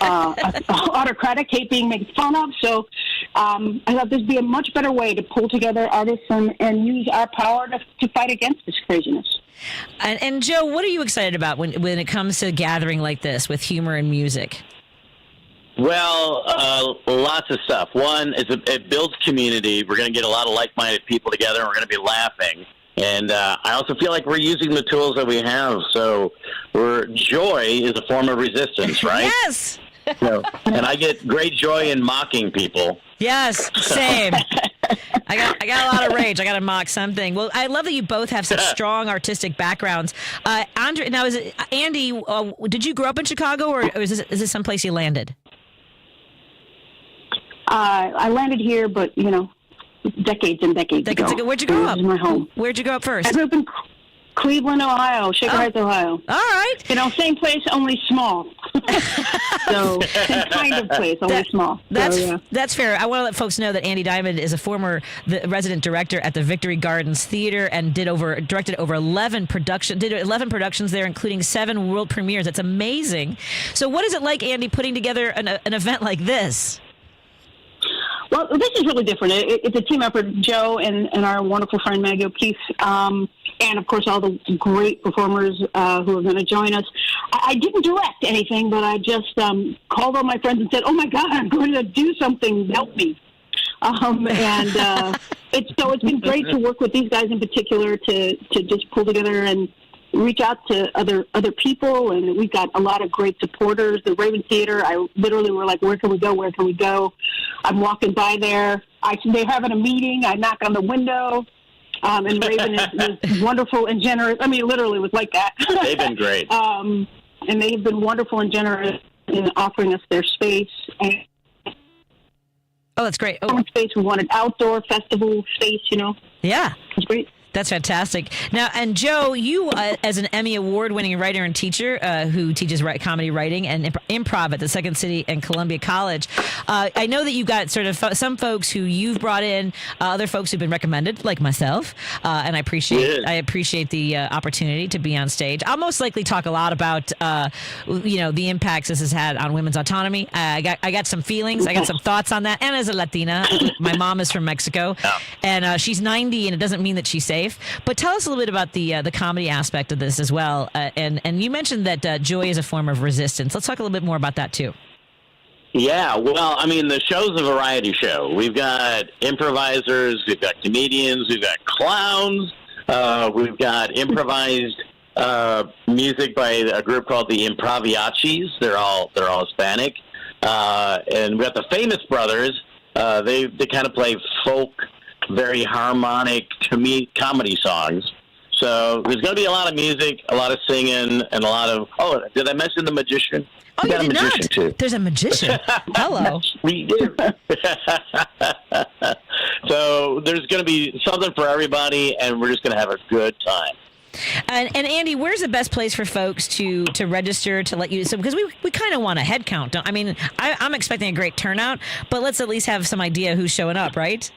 autocratic, hate being made fun of. So I thought there'd be a much better way to pull together artists and use our power to fight against this craziness. And Joe, what are you excited about when it comes to a gathering like this with humor and music? Well, lots of stuff. One is it builds community. We're going to get a lot of like-minded people together, and we're going to be laughing. And I also feel like we're using the tools that we have. So joy is a form of resistance, right? Yes. And I get great joy in mocking people. Yes, same. I got a lot of rage. I got to mock something. Well, I love that you both have such strong artistic backgrounds. Andre, now Andi, did you grow up in Chicago, or is this someplace you landed? I landed here, but, decades and decades ago. Where'd you grow up? It was my home. Where'd you grow up first? I grew up in Cleveland, Ohio, Shaker Heights, Ohio. All right. Same place, only small. So, same kind of place, only small. That's fair. I want to let folks know that Andi Dymond is a former resident director at the Victory Gardens Theater and directed over 11 productions there, including 7 world premieres. That's amazing. So what is it like, Andi, putting together an event like this? Well, this is really different. It's a team effort. Joe and our wonderful friend Maggie O'Keefe, and of course all the great performers who are going to join us. I didn't direct anything, but I just called all my friends and said, "Oh my God, I'm going to do something. Help me!" It's been great to work with these guys in particular to just pull together and reach out to other people, and we've got a lot of great supporters. The Raven Theater, I literally were like, where can we go? I'm walking by there. They're having a meeting. I knock on the window, and Raven is wonderful and generous. I mean, literally was like that. They've been great. And they've been wonderful and generous in offering us their space. Oh, that's great. Space. We wanted outdoor festival space, Yeah. It's great. That's fantastic. Now, and Joe, you as an Emmy Award-winning writer and teacher who teaches comedy writing and improv at the Second City and Columbia College, I know that you've got sort of some folks who you've brought in, other folks who've been recommended, like myself, and I appreciate the opportunity to be on stage. I'll most likely talk a lot about the impacts this has had on women's autonomy. I got some feelings, I got some thoughts on that, and as a Latina, my mom is from Mexico, and she's 90, and it doesn't mean that she's safe. But tell us a little bit about the comedy aspect of this as well. And you mentioned that joy is a form of resistance. Let's talk a little bit more about that, too. Yeah, well, I mean, the show's a variety show. We've got improvisers, we've got comedians, we've got clowns, we've got improvised music by a group called the Improviachis. They're all Hispanic. And we've got the Famous Brothers. They kind of play folk, very harmonic comedy songs. So there's going to be a lot of music, a lot of singing, and a lot of... Oh, did I mention the magician? Oh, you did not. Too. There's a magician. Hello. We do. So there's going to be something for everybody, and we're just going to have a good time. And Andi, where's the best place for folks to register, to let you... So because we kind of want a head count. I mean, I'm expecting a great turnout, but let's at least have some idea who's showing up, right?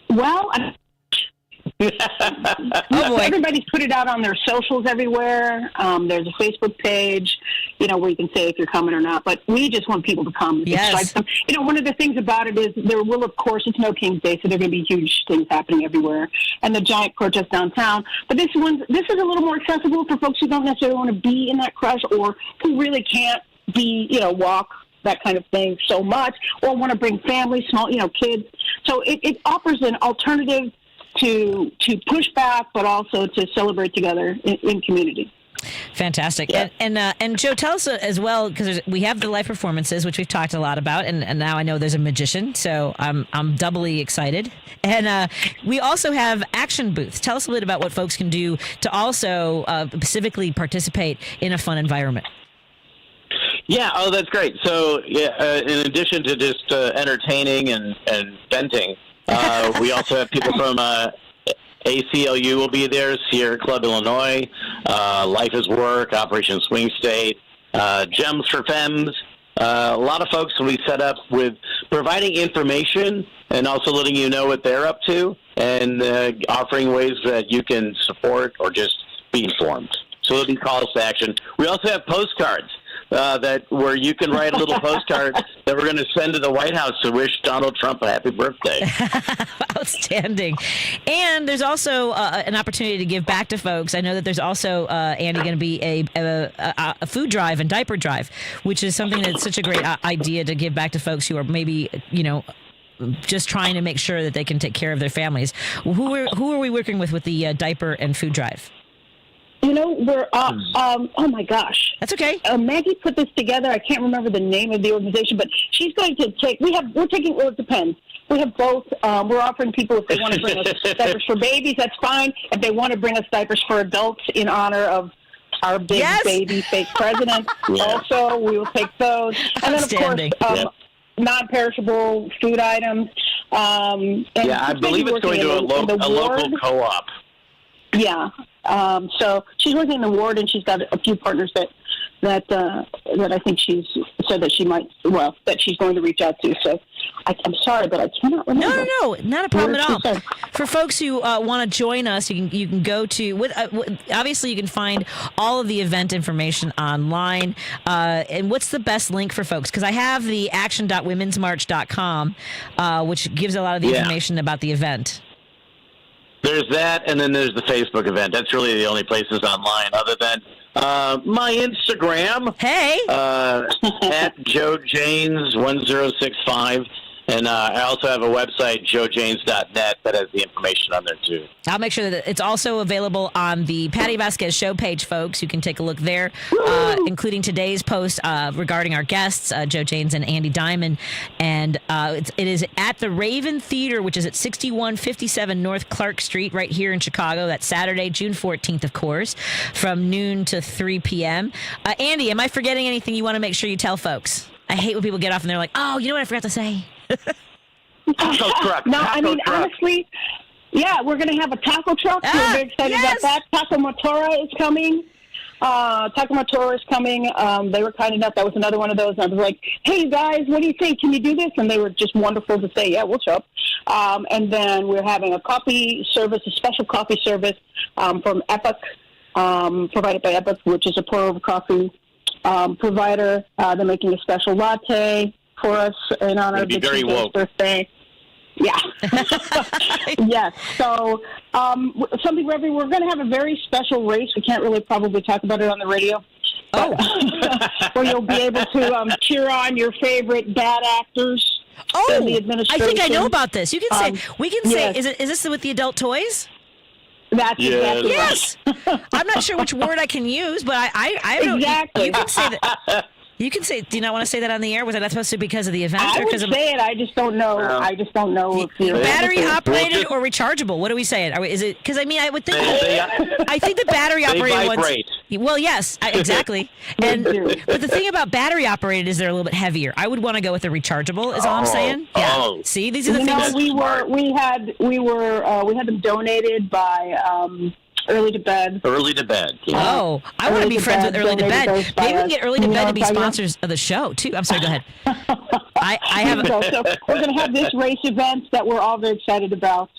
Well, Everybody's put it out on their socials everywhere. There's a Facebook page, where you can say if you're coming or not. But we just want people to come. Yes. One of the things about it is there will, of course, it's No King's Day, so there are going to be huge things happening everywhere, and the giant protest downtown. But this is a little more accessible for folks who don't necessarily want to be in that crush or who really can't be, walk, that kind of thing so much, or want to bring families, small, kids. So it offers an alternative to push back, but also to celebrate together in community. Fantastic. Yeah. And Joe, tell us as well, because we have the live performances, which we've talked a lot about, and now I know there's a magician, so I'm doubly excited. And we also have action booths. Tell us a bit about what folks can do to also specifically participate in a fun environment. Yeah, that's great. So, in addition to just entertaining and venting, we also have people from ACLU will be there, Sierra Club Illinois, Life is Work, Operation Swing State, Gems for Femmes. A lot of folks will be set up with providing information and also letting you know what they're up to and offering ways that you can support or just be informed. So there'll be calls to action. We also have postcards. Where you can write a little postcard that we're going to send to the White House to wish Donald Trump a happy birthday. Outstanding. And there's also an opportunity to give back to folks. I know that there's also, Andi, going to be a food drive and diaper drive, which is something that's such a great idea to give back to folks who are maybe, just trying to make sure that they can take care of their families. Who are we working with the diaper and food drive? We're, oh my gosh. That's okay. Maggie put this together. I can't remember the name of the organization, but she's going to it depends. We have both. We're offering people, if they want to bring us diapers for babies, that's fine. If they want to bring us diapers for adults in honor of our big baby fake president, also, we will take those. And then, of course, non-perishable food items. I believe it's going to a local co-op. Yeah. So she's working in the ward, and she's got a few partners that I think she's said that that she's going to reach out to. So I'm sorry, but I cannot remember. No, not a problem at all. For folks who want to join us, you can go to. Obviously, you can find all of the event information online. And what's the best link for folks? Because I have the action.womensmarch.com, which gives a lot of the information about the event. There's that, and then there's the Facebook event. That's really the only places online other than my Instagram. Hey! At JoeJanes1065. And I also have a website, joejanes.net, that has the information on there, too. I'll make sure that it's also available on the Patti Vasquez show page, folks. You can take a look there, including today's post regarding our guests, Joe Janes and Andi Dymond. And it is at the Raven Theater, which is at 6157 North Clark Street, right here in Chicago. That's Saturday, June 14th, of course, from noon to 3 p.m. Andi, am I forgetting anything you want to make sure you tell folks? I hate when people get off and they're like, oh, you know what I forgot to say? Taco truck. No, I mean, honestly, we're going to have a taco truck. We're very excited about that. Taco Motora is coming. They were kind enough. That was another one of those. I was like, hey, you guys, what do you think? Can you do this? And they were just wonderful to say, yeah, we'll show up. And then we're having a coffee service, a special coffee service from Epoch, provided by Epoch, which is a pour-over coffee provider. They're making a special latte for us in honor of the teacher's birthday. Yeah. Yes. So something we're going to have a very special race. We can't really probably talk about it on the radio. Oh. Where you'll be able to cheer on your favorite bad actors. Oh, in the administration. I think I know about this. You can say, yes. is this with the adult toys? That's exactly yes. Right. I'm not sure which word I can use, but I don't. Exactly. You can say that. You can say. Do you not want to say that on the air? Was that not supposed to be because of the event? I would say it. I just don't know. I just don't know. Battery operated or rechargeable? What are we saying? Is it? Because I mean, I would think. I think the battery operated ones. Well, yes, exactly. But the thing about battery operated is they're a little bit heavier. I would want to go with the rechargeable. Is all I'm saying. Yeah. See, these are the things. We had them donated by. Early to Bed. Early to Bed. Yeah. Oh, I want to be friends with Early to Bed. Maybe we can get Early to Bed to be sponsors of the show, too. I'm sorry, go ahead. I have so we're going to have this race event that we're all very excited about.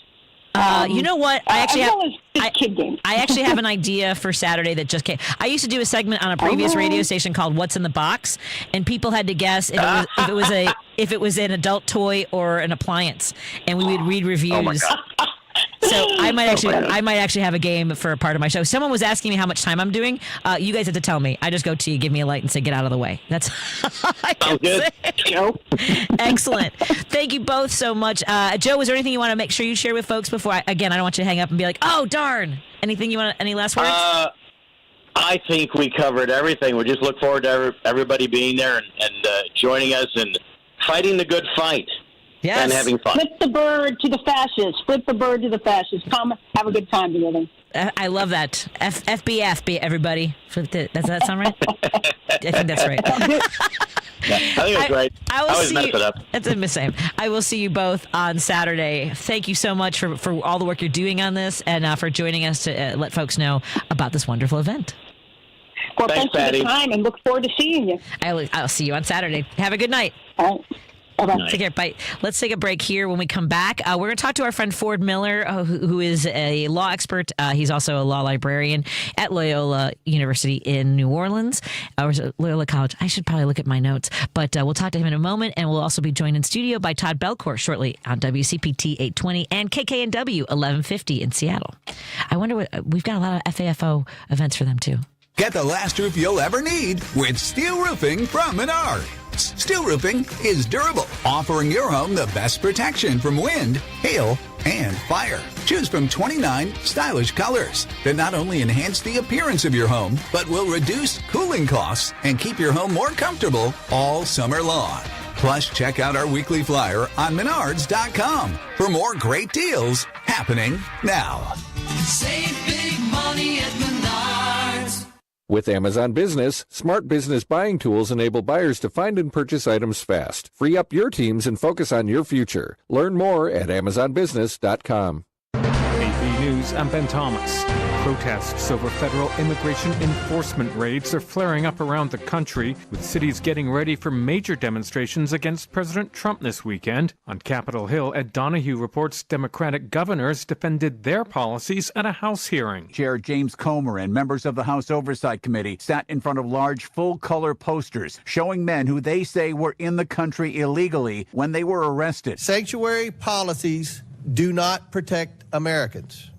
You know what? I actually kid games. I actually have an idea for Saturday that just came. I used to do a segment on a previous radio station called "What's in the Box," and people had to guess if it was an adult toy or an appliance, and we would read reviews. Oh my God. So I might actually have a game for a part of my show. Someone was asking me how much time I'm doing. You guys have to tell me. I just go to you, give me a light, and say, get out of the way. That's all I can say. Excellent. Thank you both so much. Joe, is there anything you want to make sure you share with folks before I don't want you to hang up and be like, oh, darn. Anything you want? Any last words? I think we covered everything. We just look forward to everybody being there and joining us and fighting the good fight. Yes. And having fun. Flip the bird to the fascists. Flip the bird to the fascists. Come have a good time together. I love that. FBF, everybody. Does that sound right? I think that's right. I think it's right. I always mess it up. It's the same. I will see you both on Saturday. Thank you so much for all the work you're doing on this and for joining us to let folks know about this wonderful event. Well, thanks for the time and look forward to seeing you. I'll see you on Saturday. Have a good night. All right. Bye-bye. Take care. Bye. Let's take a break here. When we come back, we're going to talk to our friend Ford Miller, who is a law expert. He's also a law librarian at Loyola University in New Orleans, or Loyola College. I should probably look at my notes, but we'll talk to him in a moment, and we'll also be joined in studio by Todd Belcore shortly on WCPT 820 and KKNW 1150 in Seattle. I wonder what we've got a lot of FAFO events for them too. Get the last roof you'll ever need with steel roofing from Menards. Steel roofing is durable, offering your home the best protection from wind, hail, and fire. Choose from 29 stylish colors that not only enhance the appearance of your home, but will reduce cooling costs and keep your home more comfortable all summer long. Plus, check out our weekly flyer on Menards.com for more great deals happening now. Save big money at Menards. With Amazon Business, smart business buying tools enable buyers to find and purchase items fast. Free up your teams and focus on your future. Learn more at AmazonBusiness.com. AP News, I'm Ben Thomas. Protests over federal immigration enforcement raids are flaring up around the country, with cities getting ready for major demonstrations against President Trump this weekend. On Capitol Hill, Ed Donahue reports Democratic governors defended their policies at a House hearing. Chair James Comer and members of the House Oversight Committee sat in front of large full-color posters showing men who they say were in the country illegally when they were arrested. Sanctuary policies do not protect Americans.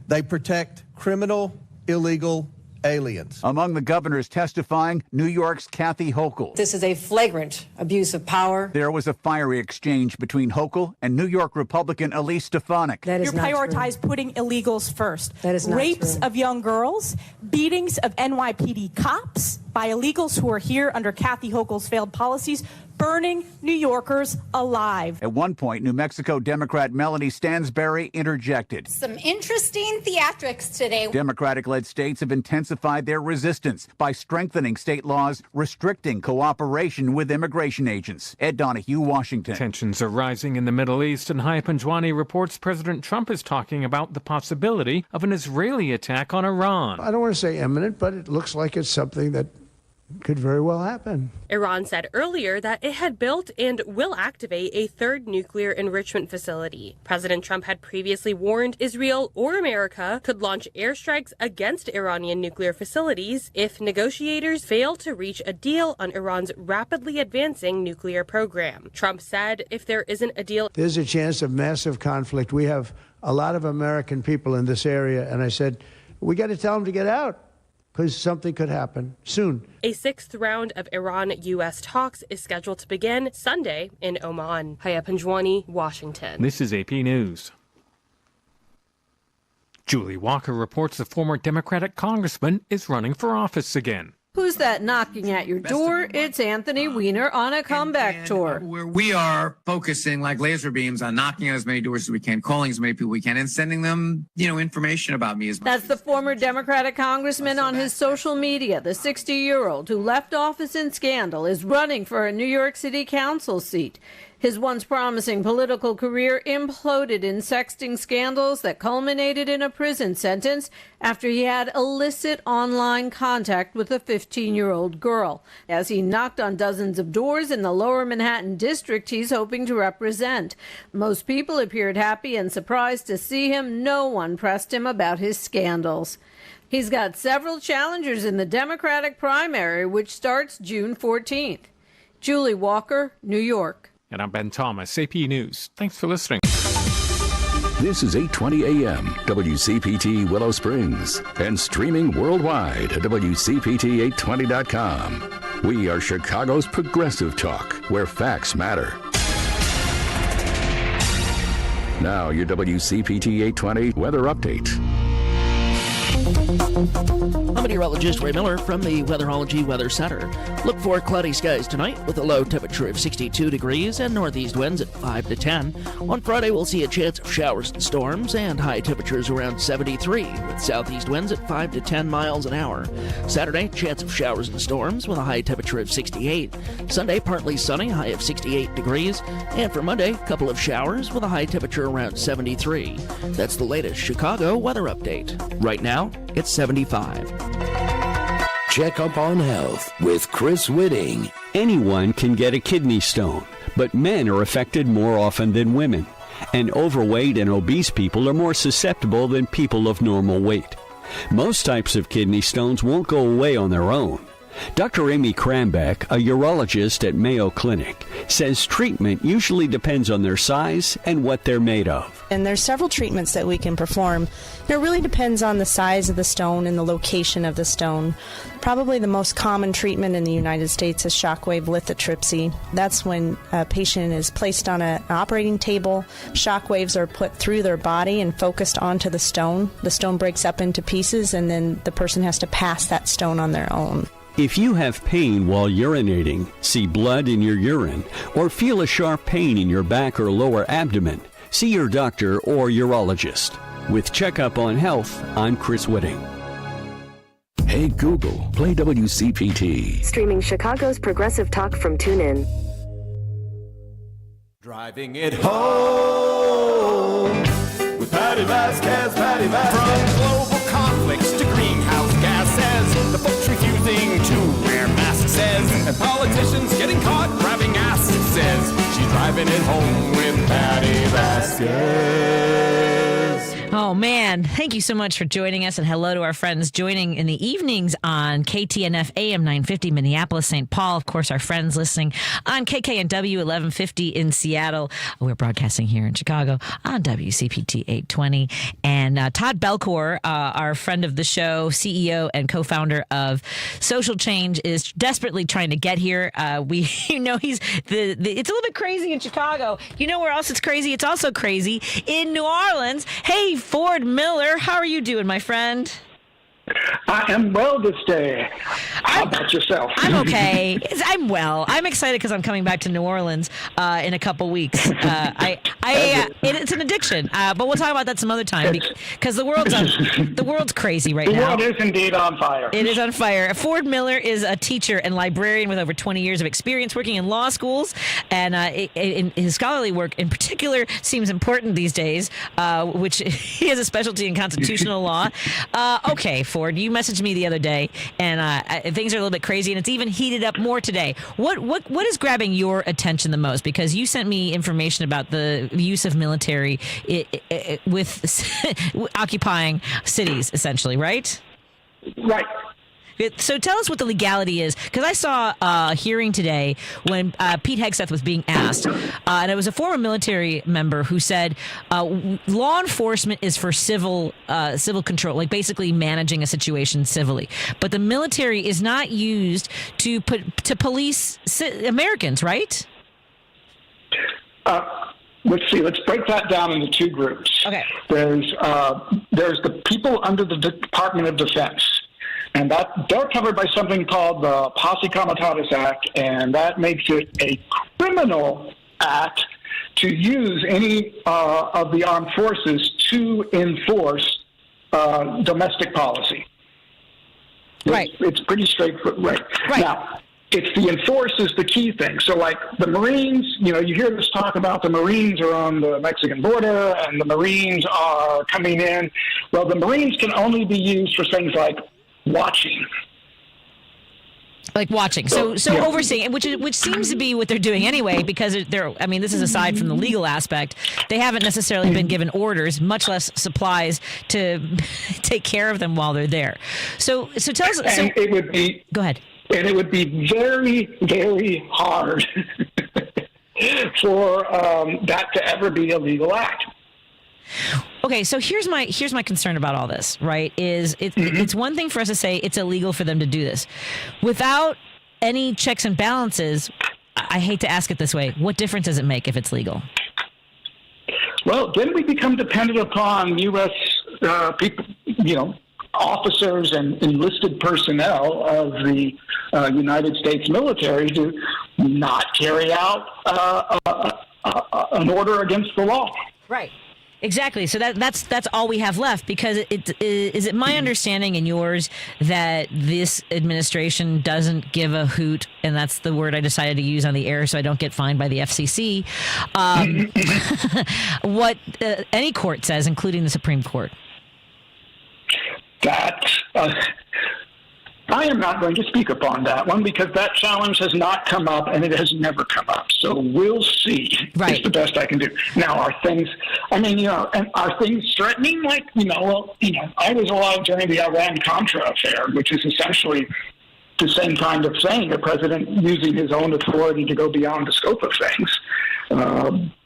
They protect criminal, illegal aliens. Among the governors testifying, New York's Kathy Hochul. This is a flagrant abuse of power. There was a fiery exchange between Hochul and New York Republican Elise Stefanik. That is You prioritize putting illegals first. That is not Rapes true. of young girls, beatings of NYPD cops by illegals who are here under Kathy Hochul's failed policies, burning New Yorkers alive. At one point, New Mexico Democrat Melanie Stansberry interjected. Some interesting theatrics today. Democratic-led states have intensified their resistance by strengthening state laws restricting cooperation with immigration agents. Ed Donahue, Washington. Tensions are rising in the Middle East, and Haya Panjwani reports President Trump is talking about the possibility of an Israeli attack on Iran. I don't want to say imminent, but it looks like it's something that could very well happen. Iran said earlier that it had built and will activate a third nuclear enrichment facility. President Trump had previously warned Israel or America could launch airstrikes against Iranian nuclear facilities if negotiators fail to reach a deal on Iran's rapidly advancing nuclear program. Trump said if there isn't a deal, There's a chance of massive conflict. We have a lot of American people in this area, and I said, we got to tell them to get out, because something could happen soon. a sixth round of Iran-U.S. talks is scheduled to begin Sunday in Oman. Haya Panjwani, Washington. This is AP News. Julie Walker reports the former Democratic congressman is running for office again. Who's that knocking at your door? It's Anthony Weiner on a comeback tour. We are focusing like laser beams on knocking on as many doors as we can, calling as many people we can, and sending them, information about me as much. That's the former Democratic congressman on his social media. The 60-year-old who left office in scandal is running for a New York City council seat. His once promising political career imploded in sexting scandals that culminated in a prison sentence after he had illicit online contact with a 15-year-old girl. As he knocked on dozens of doors in the lower Manhattan district he's hoping to represent. Most people appeared happy and surprised to see him. No one pressed him about his scandals. He's got several challengers in the Democratic primary, which starts June 14th. Julie Walker, New York. And I'm Ben Thomas, AP News. Thanks for listening. This is 8:20 a.m. WCPT Willow Springs and streaming worldwide at WCPT820.com. We are Chicago's progressive talk, where facts matter. Now your WCPT 820 weather update. I'm meteorologist Ray Miller from the Weatherology Weather Center. Look for cloudy skies tonight with a low temperature of 62 degrees and northeast winds at 5 to 10. On Friday, we'll see a chance of showers and storms and high temperatures around 73 with southeast winds at 5 to 10 miles an hour. Saturday, chance of showers and storms with a high temperature of 68. Sunday, partly sunny, high of 68 degrees. And for Monday, a couple of showers with a high temperature around 73. That's the latest Chicago weather update. Right now, it's 75. Check up on health with Chris Whitting. Anyone can get a kidney stone, but men are affected more often than women. And overweight and obese people are more susceptible than people of normal weight. Most types of kidney stones won't go away on their own. Dr. Amy Krambeck, a urologist at Mayo Clinic, says treatment usually depends on their size and what they're made of. And there's several treatments that we can perform. It really depends on the size of the stone and the location of the stone. Probably the most common treatment in the United States is shockwave lithotripsy. That's when a patient is placed on an operating table. Shockwaves are put through their body and focused onto the stone. The stone breaks up into pieces, and then the person has to pass that stone on their own. If you have pain while urinating, see blood in your urine, or feel a sharp pain in your back or lower abdomen, see your doctor or urologist. With Checkup on Health, I'm Chris Whitting. Hey Google, play WCPT. Streaming Chicago's progressive talk from TuneIn. Driving it home with Patti Vasquez, Patti Vasquez. From global conflicts to greenhouse gases, the folks refusing to wear masks says, and politicians getting caught grabbing asses says, she's driving it home with Patti Vasquez. Oh, man. Thank you so much for joining us, and hello to our friends joining in the evenings on KTNF AM 950 Minneapolis, St. Paul. Of course, our friends listening on KKNW 1150 in Seattle. We're broadcasting here in Chicago on WCPT 820. And Todd Belcore, our friend of the show, CEO and co-founder of Social Change, is desperately trying to get here. We know it's a little bit crazy in Chicago. You know where else it's crazy? It's also crazy in New Orleans. Hey, Ford Miller, how are you doing, my friend? I am well this day. How about yourself? I'm okay. I'm well. I'm excited because I'm coming back to New Orleans in a couple weeks. It's an addiction, but we'll talk about that some other time because the world's crazy right now. The world is indeed on fire. It is on fire. Ford Miller is a teacher and librarian with over 20 years of experience working in law schools, and his scholarly work in particular seems important these days, which he has a specialty in constitutional law. Okay, Ford, you messaged me the other day, and things are a little bit crazy, and it's even heated up more today. What is grabbing your attention the most? Because you sent me information about the use of military with occupying cities, essentially, right? Right. So tell us what the legality is, because I saw a hearing today when Pete Hegseth was being asked, and it was a former military member who said law enforcement is for civil control, like basically managing a situation civilly, but the military is not used to police Americans, right? Let's see. Let's break that down into two groups. Okay. There's the people under the Department of Defense. And they're covered by something called the Posse Comitatus Act, and that makes it a criminal act to use any of the armed forces to enforce domestic policy. Right. It's pretty straightforward. Right. Right. Now, it's the enforce is the key thing. So like the Marines, you hear this talk about the Marines are on the Mexican border and the Marines are coming in. Well, the Marines can only be used for things like watching. Like watching, so yeah. Overseeing, which seems to be what they're doing anyway, because this is aside from the legal aspect. They haven't necessarily been given orders, much less supplies to take care of them while they're there. So tell us. And it would be. Go ahead. And it would be very, very hard for that to ever be a legal act. Okay, so here's my concern about all this, right? It's one thing for us to say it's illegal for them to do this. Without any checks and balances, I hate to ask it this way, what difference does it make if it's legal? Well, then we become dependent upon U.S. People, officers and enlisted personnel of the United States military to not carry out an order against the law. Right. Exactly. So that's all we have left, because is it my understanding and yours that this administration doesn't give a hoot, and that's the word I decided to use on the air so I don't get fined by the FCC, what any court says, including the Supreme Court? That I am not going to speak upon that one, because that challenge has not come up and it has never come up. So we'll see. Right. It's the best I can do. Now, are things, and are things threatening? I was alive during the Iran-Contra affair, which is essentially the same kind of thing, a president using his own authority to go beyond the scope of things.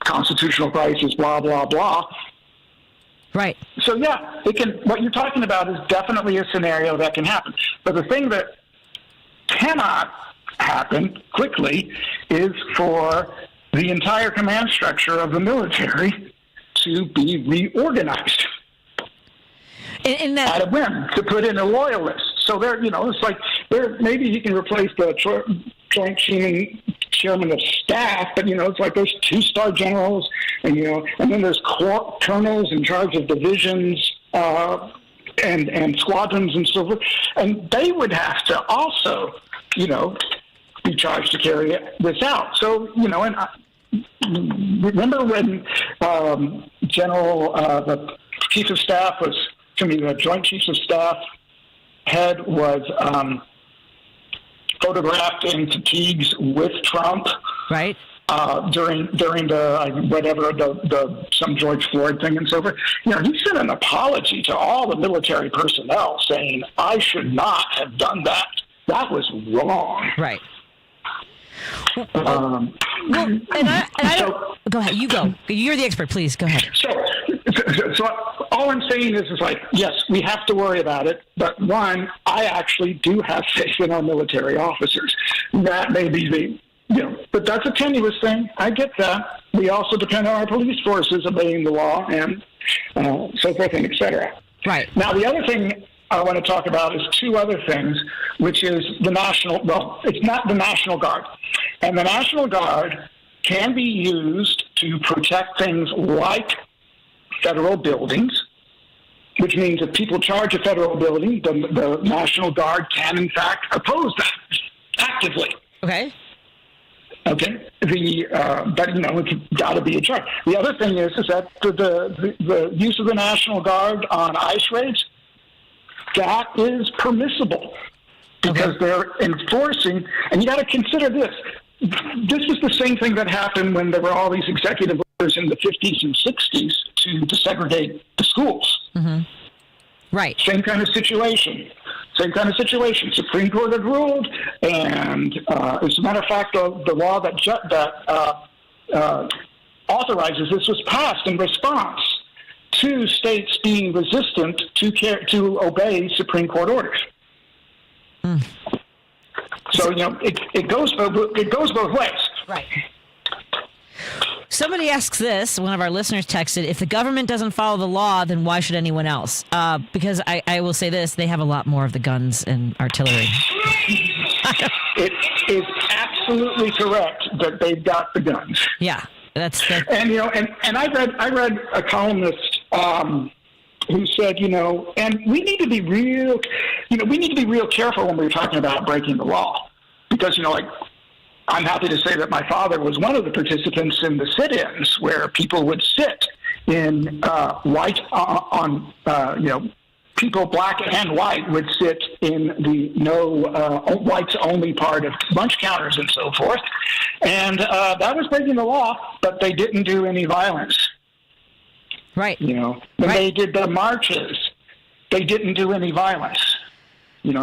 Constitutional crisis, blah, blah, blah. Right. So yeah, what you're talking about is definitely a scenario that can happen. But the thing that cannot happen quickly is for the entire command structure of the military to be reorganized at a whim, to put in a loyalist. So it's like maybe he can replace the Joint Chairman of Staff, but it's like there's 2-star generals, and then there's colonels in charge of divisions and squadrons and so forth, and they would have to also, be charged to carry this out. So and remember when the Chief of Staff the Joint Chiefs of Staff head was photographed in fatigues with Trump, right? During the some George Floyd thing and so forth. He sent an apology to all the military personnel saying, "I should not have done that. That was wrong." Right. Go ahead. You go. You're the expert. Please go ahead. So all I'm saying is like, yes, we have to worry about it. But one, I actually do have faith in our military officers. That may be but that's a tenuous thing. I get that. We also depend on our police forces obeying the law and so forth and et cetera. Right. Now, the other thing I want to talk about is 2 other things, which is it's not the National Guard. And the National Guard can be used to protect things like federal buildings, which means if people charge a federal building, the National Guard can, in fact, oppose that actively. Okay. Okay. But it's got to be a charge. The other thing is that the use of the National Guard on ICE raids, that is permissible because they're enforcing. And you got to consider this. This was the same thing that happened when there were all these executive orders in the 50s and 60s to desegregate the schools. Mm-hmm. Right. Same kind of situation. Supreme Court had ruled, and as a matter of fact, the law that authorizes this was passed in response to states being resistant to obey Supreme Court orders. Mm. So it goes both ways. Right. Somebody asks this, one of our listeners texted, if the government doesn't follow the law, then why should anyone else? Because I will say this, they have a lot more of the guns and artillery. It is absolutely correct that they've got the guns. Yeah. That's and I read a columnist who said, and we need to be real careful when we're talking about breaking the law. because, like, I'm happy to say that my father was one of the participants in the sit-ins where people would sit in white people black and white would sit in the whites only part of lunch counters and so forth. And that was breaking the law, but they didn't do any violence. Right. When they did the marches, they didn't do any violence. And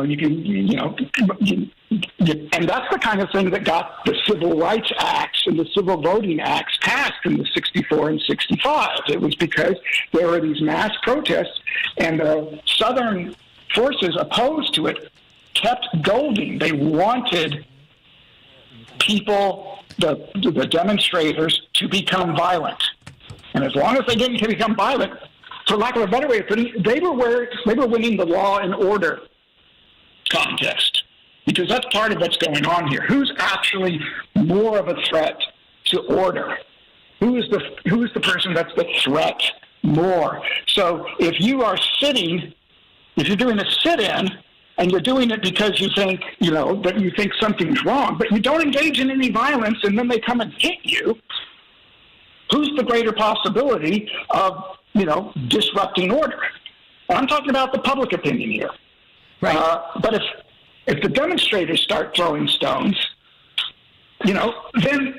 that's the kind of thing that got the Civil Rights Acts and the Civil Voting Acts passed in the 64 and 65. It was because there were these mass protests, and the Southern forces opposed to it kept goading. They wanted people, the demonstrators, to become violent. And as long as they didn't become violent, for lack of a better way of putting it, they were winning the law and order contest, because that's part of what's going on here. Who's actually more of a threat to order? Who is the person that's the threat more? So if you're doing a sit-in and you're doing it because you think that you think something's wrong, but you don't engage in any violence, and then they come and hit you, who's the greater possibility of disrupting order? I'm talking about the public opinion here. Right. But if the demonstrators start throwing stones, then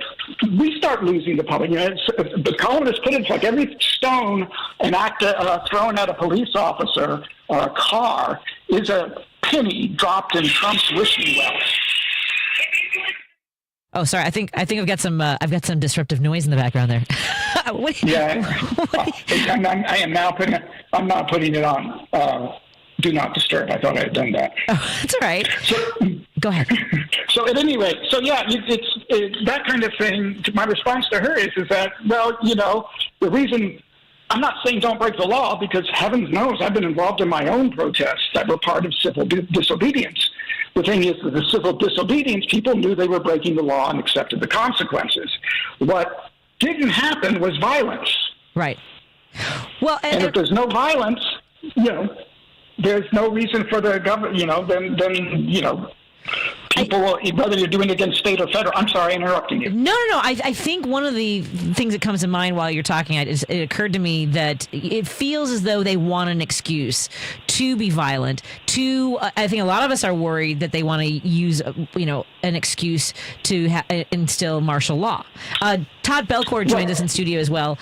we start losing the public. The columnists put it like every stone thrown at a police officer or a car is a penny dropped in Trump's wishing well. Oh, sorry. I think I've got some disruptive noise in the background there. I am now putting it on. Do not disturb. I thought I had done that. Oh, that's all right. Go ahead. So at any rate, it's that kind of thing. My response to her is that, the reason I'm not saying don't break the law, because heavens knows I've been involved in my own protests that were part of civil disobedience. The thing is that the civil disobedience, people knew they were breaking the law and accepted the consequences. What didn't happen was violence. Right. Well, and if there's no violence, there's no reason for the government, people, whether you're doing it against state or federal. I'm sorry, interrupting you. No. I think one of the things that comes to mind while you're talking, it occurred to me that it feels as though they want an excuse to be violent. I think a lot of us are worried that they want to use, an excuse to instill martial law. Todd Belcore joined us in studio as well.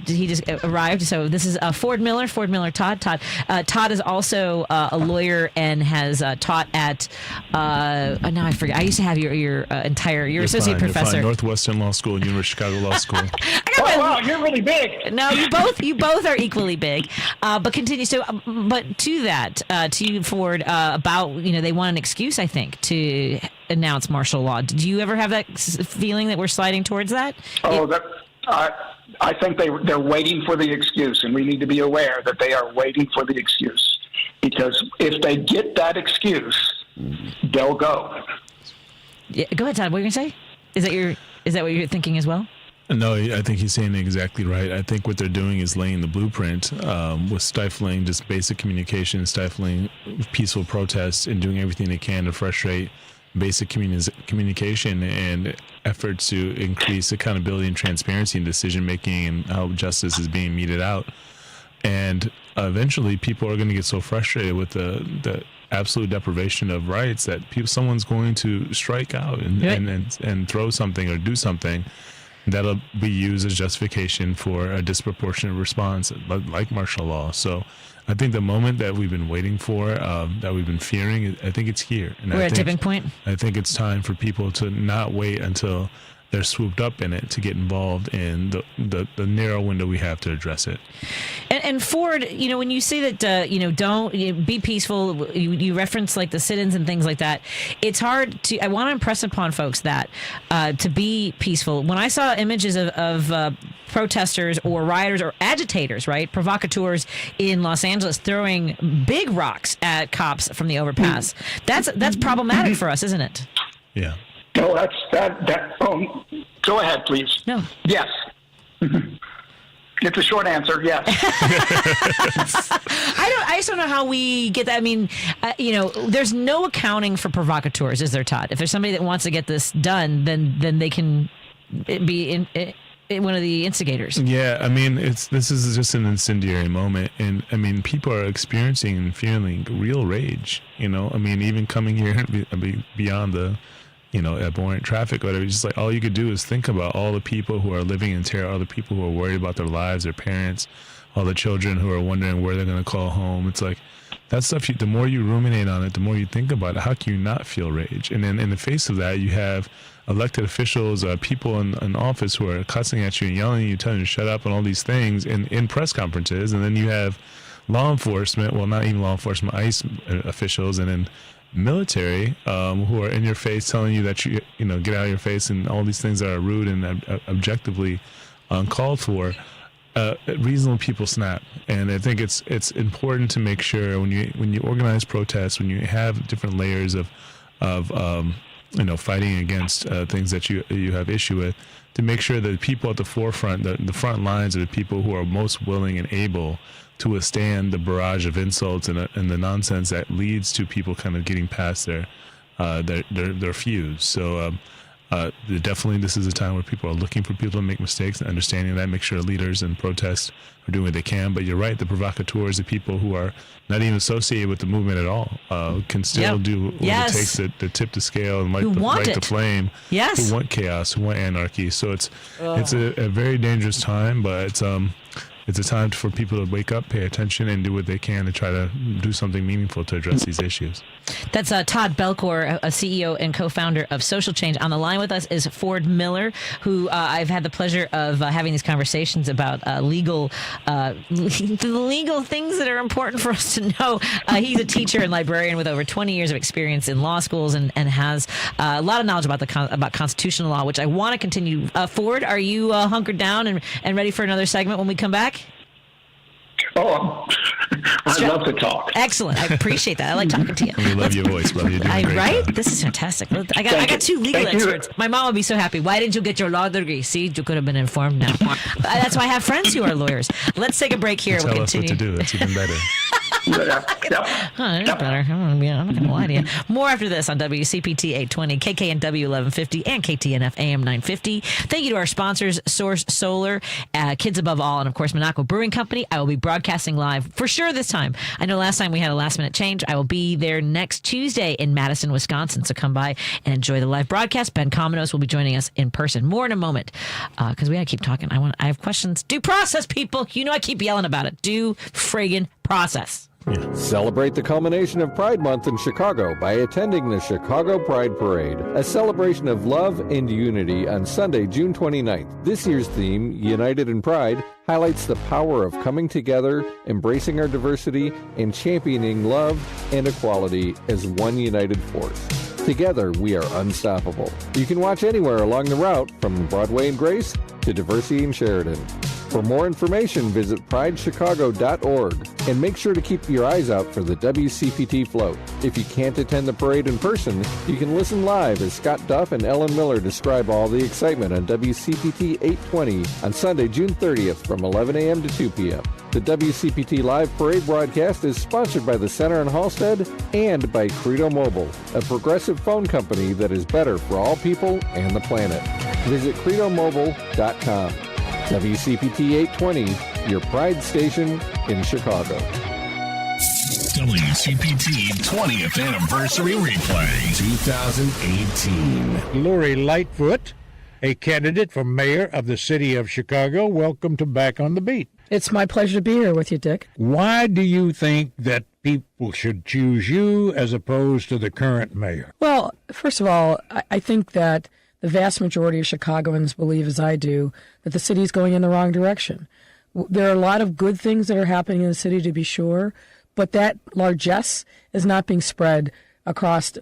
He just arrived. So this is Ford Miller, Todd. Todd is also a lawyer and has taught at, now I forget. I used to have your associate professor. Northwestern Law School, University of Chicago Law School. Wow, you're really big. No, you both are equally big. But continue. So, but to that, to you, Ford, about, they want an excuse, I think, to announce martial law. Did you ever have that feeling that we're sliding towards that? I think they're waiting for the excuse, and we need to be aware that they are waiting for the excuse, because if they get that excuse, they'll go. Yeah, go ahead, Todd. What were you going to say? Is that what you're thinking as well? No, I think he's saying exactly right. I think what they're doing is laying the blueprint with stifling just basic communication, stifling peaceful protests, and doing everything they can to frustrate basic communication and efforts to increase accountability and transparency in decision making and how justice is being meted out. And eventually, people are going to get so frustrated with the absolute deprivation of rights that someone's going to strike out and throw something or do something that'll be used as justification for a disproportionate response, like martial law. So I think the moment that we've been waiting for, that we've been fearing, I think it's here. And we're at a tipping point. I think it's time for people to not wait until they're swooped up in it to get involved in the narrow window we have to address it. And Ford, when you say that, don't be peaceful, you reference like the sit-ins and things like that. It's hard I want to impress upon folks that to be peaceful. When I saw images of protesters or rioters or agitators, right, provocateurs in Los Angeles throwing big rocks at cops from the overpass, that's problematic for us, isn't it? Yeah. No, that's that. Oh, go ahead, please. No. Yes. It's a short answer, yes. I just don't know how we get that. I mean, there's no accounting for provocateurs, is there, Todd? If there's somebody that wants to get this done, then they can be one of the instigators. Yeah, I mean, this is just an incendiary moment, and I mean, people are experiencing and feeling real rage. I mean, even coming here beyond the abhorrent traffic, or whatever. Just like all you could do is think about all the people who are living in terror, all the people who are worried about their lives, their parents, all the children who are wondering where they're going to call home. It's like that stuff. The more you ruminate on it, the more you think about it. How can you not feel rage? And then in the face of that, you have elected officials, people in office who are cussing at you and yelling at you, telling you to shut up, and all these things in press conferences. And then you have law enforcement, well, not even law enforcement, ICE officials, and then military who are in your face telling you that get out of your face, and all these things that are rude and objectively uncalled for. Reasonable people snap, and I think it's important to make sure when you organize protests, when you have different layers of fighting against things that you have issue with, to make sure that the people at the forefront, the front lines, are the people who are most willing and able to withstand the barrage of insults and the nonsense that leads to people kind of getting past their fuse. So definitely this is a time where people are looking for people to make mistakes and understanding that, make sure leaders and protests are doing what they can. But you're right, the provocateurs, the people who are not even associated with the movement at all, can still do what it takes to tip the scale and light the flame. Yes. Who want chaos, who want anarchy. So it's a very dangerous time, but it's a time for people to wake up, pay attention, and do what they can to try to do something meaningful to address these issues. That's Todd Belcore, a CEO and co-founder of Social Change. On the line with us is Ford Miller, who I've had the pleasure of having these conversations about legal things that are important for us to know. He's a teacher and librarian with over 20 years of experience in law schools and has a lot of knowledge about constitutional law, which I want to continue. Ford, are you hunkered down and ready for another segment when we come back? Oh, I'd love to talk. Excellent. I appreciate that. I like talking to you. We love your voice, brother. You're doing a great right? job. This is fantastic. I got two legal experts. My mom would be so happy. Why didn't you get your law degree? See, you could have been informed now. That's why I have friends who are lawyers. Let's take a break here. Tell us what to do. That's even better. That's better. I'm not going to lie to you. More after this on WCPT 820, KKNW 1150, and KTNF AM 950. Thank you to our sponsors, Source Solar, Kids Above All, and of course, Monaco Brewing Company. I will be broadcasting live for sure this time. I know last time we had a last-minute change. I will be there next Tuesday in Madison, Wisconsin, so come by and enjoy the live broadcast. Ben Cominos will be joining us in person. More in a moment, because we got to keep talking. I have questions. Due process, people. I keep yelling about it. Due friggin' process. Celebrate the culmination of Pride Month in Chicago by attending the Chicago Pride Parade, a celebration of love and unity on Sunday, June 29th. This year's theme, United in Pride, highlights the power of coming together, embracing our diversity, and championing love and equality as one united force. Together, we are unstoppable. You can watch anywhere along the route, from Broadway and Grace to Diversey and Sheridan. For more information, visit pridechicago.org and make sure to keep your eyes out for the WCPT float. If you can't attend the parade in person, you can listen live as Scott Duff and Ellen Miller describe all the excitement on WCPT 820 on Sunday, June 30th from 11 a.m. to 2 p.m. The WCPT Live Parade broadcast is sponsored by the Center in Halstead and by Credo Mobile, a progressive phone company that is better for all people and the planet. Visit credomobile.com. WCPT 820, your Pride station in Chicago. WCPT 20th Anniversary Replay 2018. Lori Lightfoot, a candidate for mayor of the city of Chicago. Welcome to Back on the Beat. It's my pleasure to be here with you, Dick. Why do you think that people should choose you as opposed to the current mayor? Well, first of all, I think that the vast majority of Chicagoans believe, as I do, that the city is going in the wrong direction. There are a lot of good things that are happening in the city, to be sure, but that largesse is not being spread across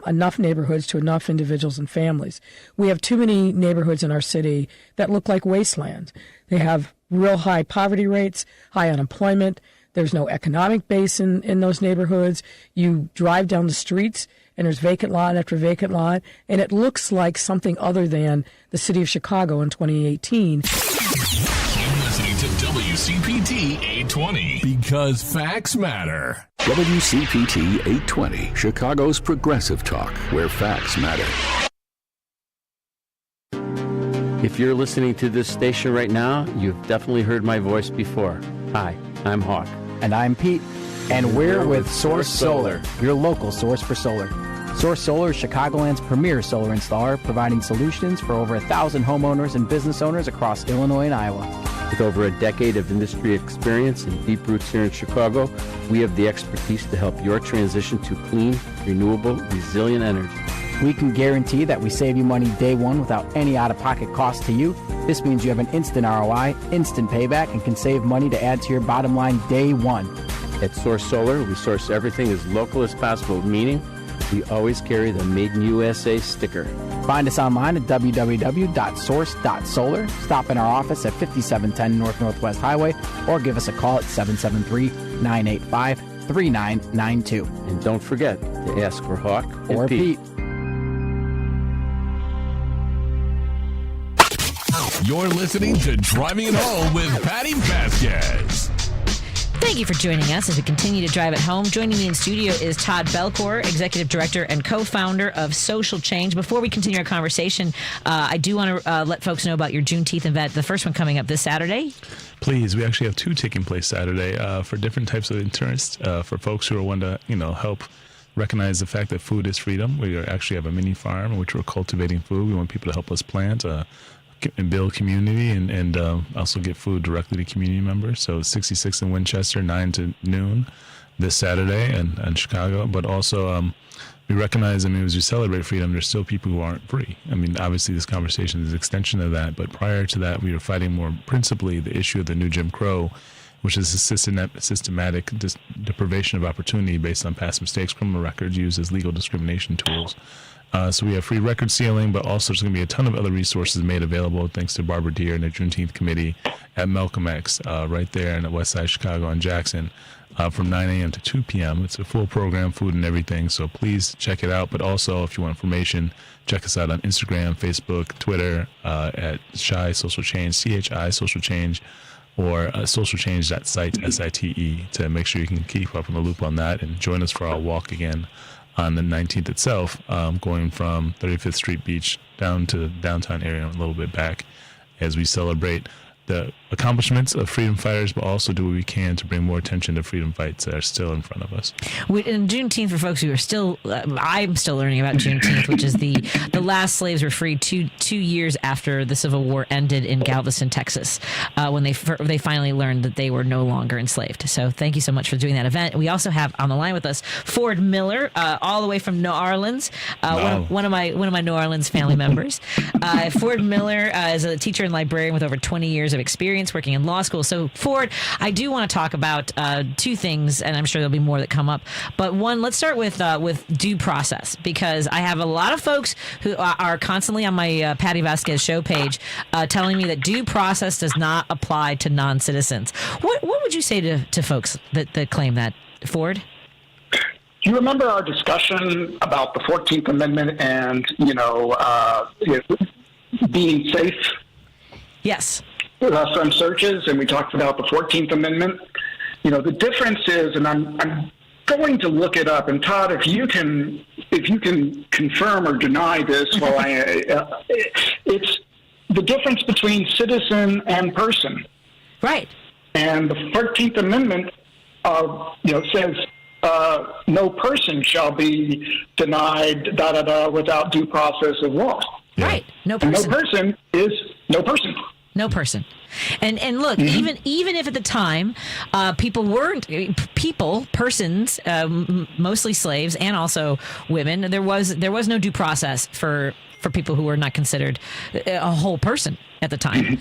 enough neighborhoods to enough individuals and families. We have too many neighborhoods in our city that look like wasteland. They have real high poverty rates, high unemployment. There's no economic base in those neighborhoods. You drive down the streets, and there's vacant lot after vacant lot, and it looks like something other than the city of Chicago in 2018. You're listening to WCPT 820. Because facts matter. WCPT 820, Chicago's progressive talk, where facts matter. If you're listening to this station right now, you've definitely heard my voice before. Hi, I'm Hawk. And I'm Pete. And we're with Source Solar, your local source for solar. Source Solar is Chicagoland's premier solar installer, providing solutions for over 1,000 homeowners and business owners across Illinois and Iowa. With over a decade of industry experience and deep roots here in Chicago, we have the expertise to help your transition to clean, renewable, resilient energy. We can guarantee that we save you money day one without any out-of-pocket cost to you. This means you have an instant ROI, instant payback, and can save money to add to your bottom line day one. At Source Solar, we source everything as local as possible, meaning we always carry the Made in USA sticker. Find us online at www.source.solar. Stop in our office at 5710 North Northwest Highway or give us a call at 773-985-3992. And don't forget to ask for Hawk or Pete. You're listening to Driving It Home with Patti Vasquez. Thank you for joining us as we continue to drive it home. Joining me in studio is Todd Belcore, Executive Director and co-founder of Social Change. Before we continue our conversation, I do want to let folks know about your Juneteenth event, the first one coming up this Saturday. Please, we actually have two taking place Saturday for different types of interests. For folks who are want to, help recognize the fact that food is freedom. We actually have a mini farm in which we're cultivating food. We want people to help us plant and build community and also get food directly to community members. So 66 in Winchester, 9 to noon this Saturday and Chicago. But also we recognize, as we celebrate freedom, there's still people who aren't free. Obviously this conversation is an extension of that. But prior to that, we were fighting more principally the issue of the new Jim Crow, which is a systematic deprivation of opportunity based on past mistakes, criminal records used as legal discrimination tools. So we have free record sealing, but also there's going to be a ton of other resources made available thanks to Barbara Deere and the Juneteenth Committee at Malcolm X, right there in the West Side Chicago on Jackson, from 9 a.m. to 2 p.m. It's a full program, food and everything, so please check it out. But also, if you want information, check us out on Instagram, Facebook, Twitter, at Chi Social Change, CHI Social Change, or socialchange.site, SITE, to make sure you can keep up in the loop on that and join us for our walk again on the 19th itself, going from 35th Street Beach down to the downtown area and a little bit back as we celebrate the accomplishments of freedom fighters, but also do what we can to bring more attention to freedom fights that are still in front of us. In Juneteenth, for folks who are still, I'm still learning about Juneteenth, which is the last slaves were freed two years after the Civil War ended in Galveston, Texas, when they finally learned that they were no longer enslaved. So thank you so much for doing that event. We also have on the line with us Ford Miller, all the way from New Orleans, one of my New Orleans family members. Ford Miller is a teacher and librarian with over 20 years of experience working in law school. So Ford, I do want to talk about two things, and I'm sure there'll be more that come up. But one, let's start with due process, because I have a lot of folks who are constantly on my Patti Vasquez show page telling me that due process does not apply to non-citizens. What would you say to folks that claim that, Ford? Do you remember our discussion about the 14th Amendment and, being safe? Yes. From searches, and we talked about the 14th Amendment. The difference is, and I'm going to look it up, and Todd, if you can confirm or deny this, it's the difference between citizen and person. Right. And the 14th Amendment, says no person shall be denied without due process of law. Right. No person. And no person is no person. No person. And look, even if at the time persons, mostly slaves and also women, there was no due process for people who were not considered a whole person at the time.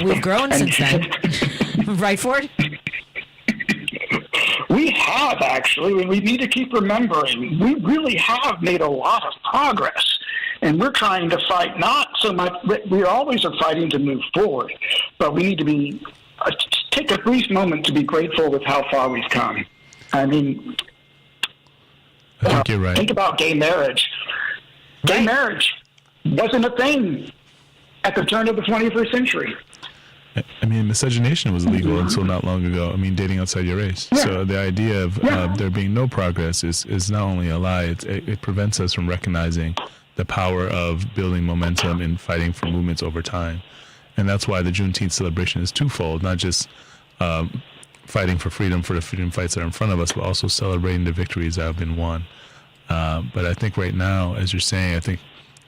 We've grown since then. Right, Ford? We have, actually, and we need to keep remembering, we really have made a lot of progress. And we're trying to fight, not so much, we always are fighting to move forward, but we need to take a brief moment to be grateful with how far we've come. I think you're right. Think about gay marriage. Gay marriage wasn't a thing at the turn of the 21st century. I mean, miscegenation was illegal until not long ago. I mean, dating outside your race. Yeah. So the idea of there being no progress is not only a lie, it prevents us from recognizing the power of building momentum and fighting for movements over time. And that's why the Juneteenth celebration is twofold, not just fighting for the freedom fights that are in front of us, but also celebrating the victories that have been won. But I think right now, as you're saying, I think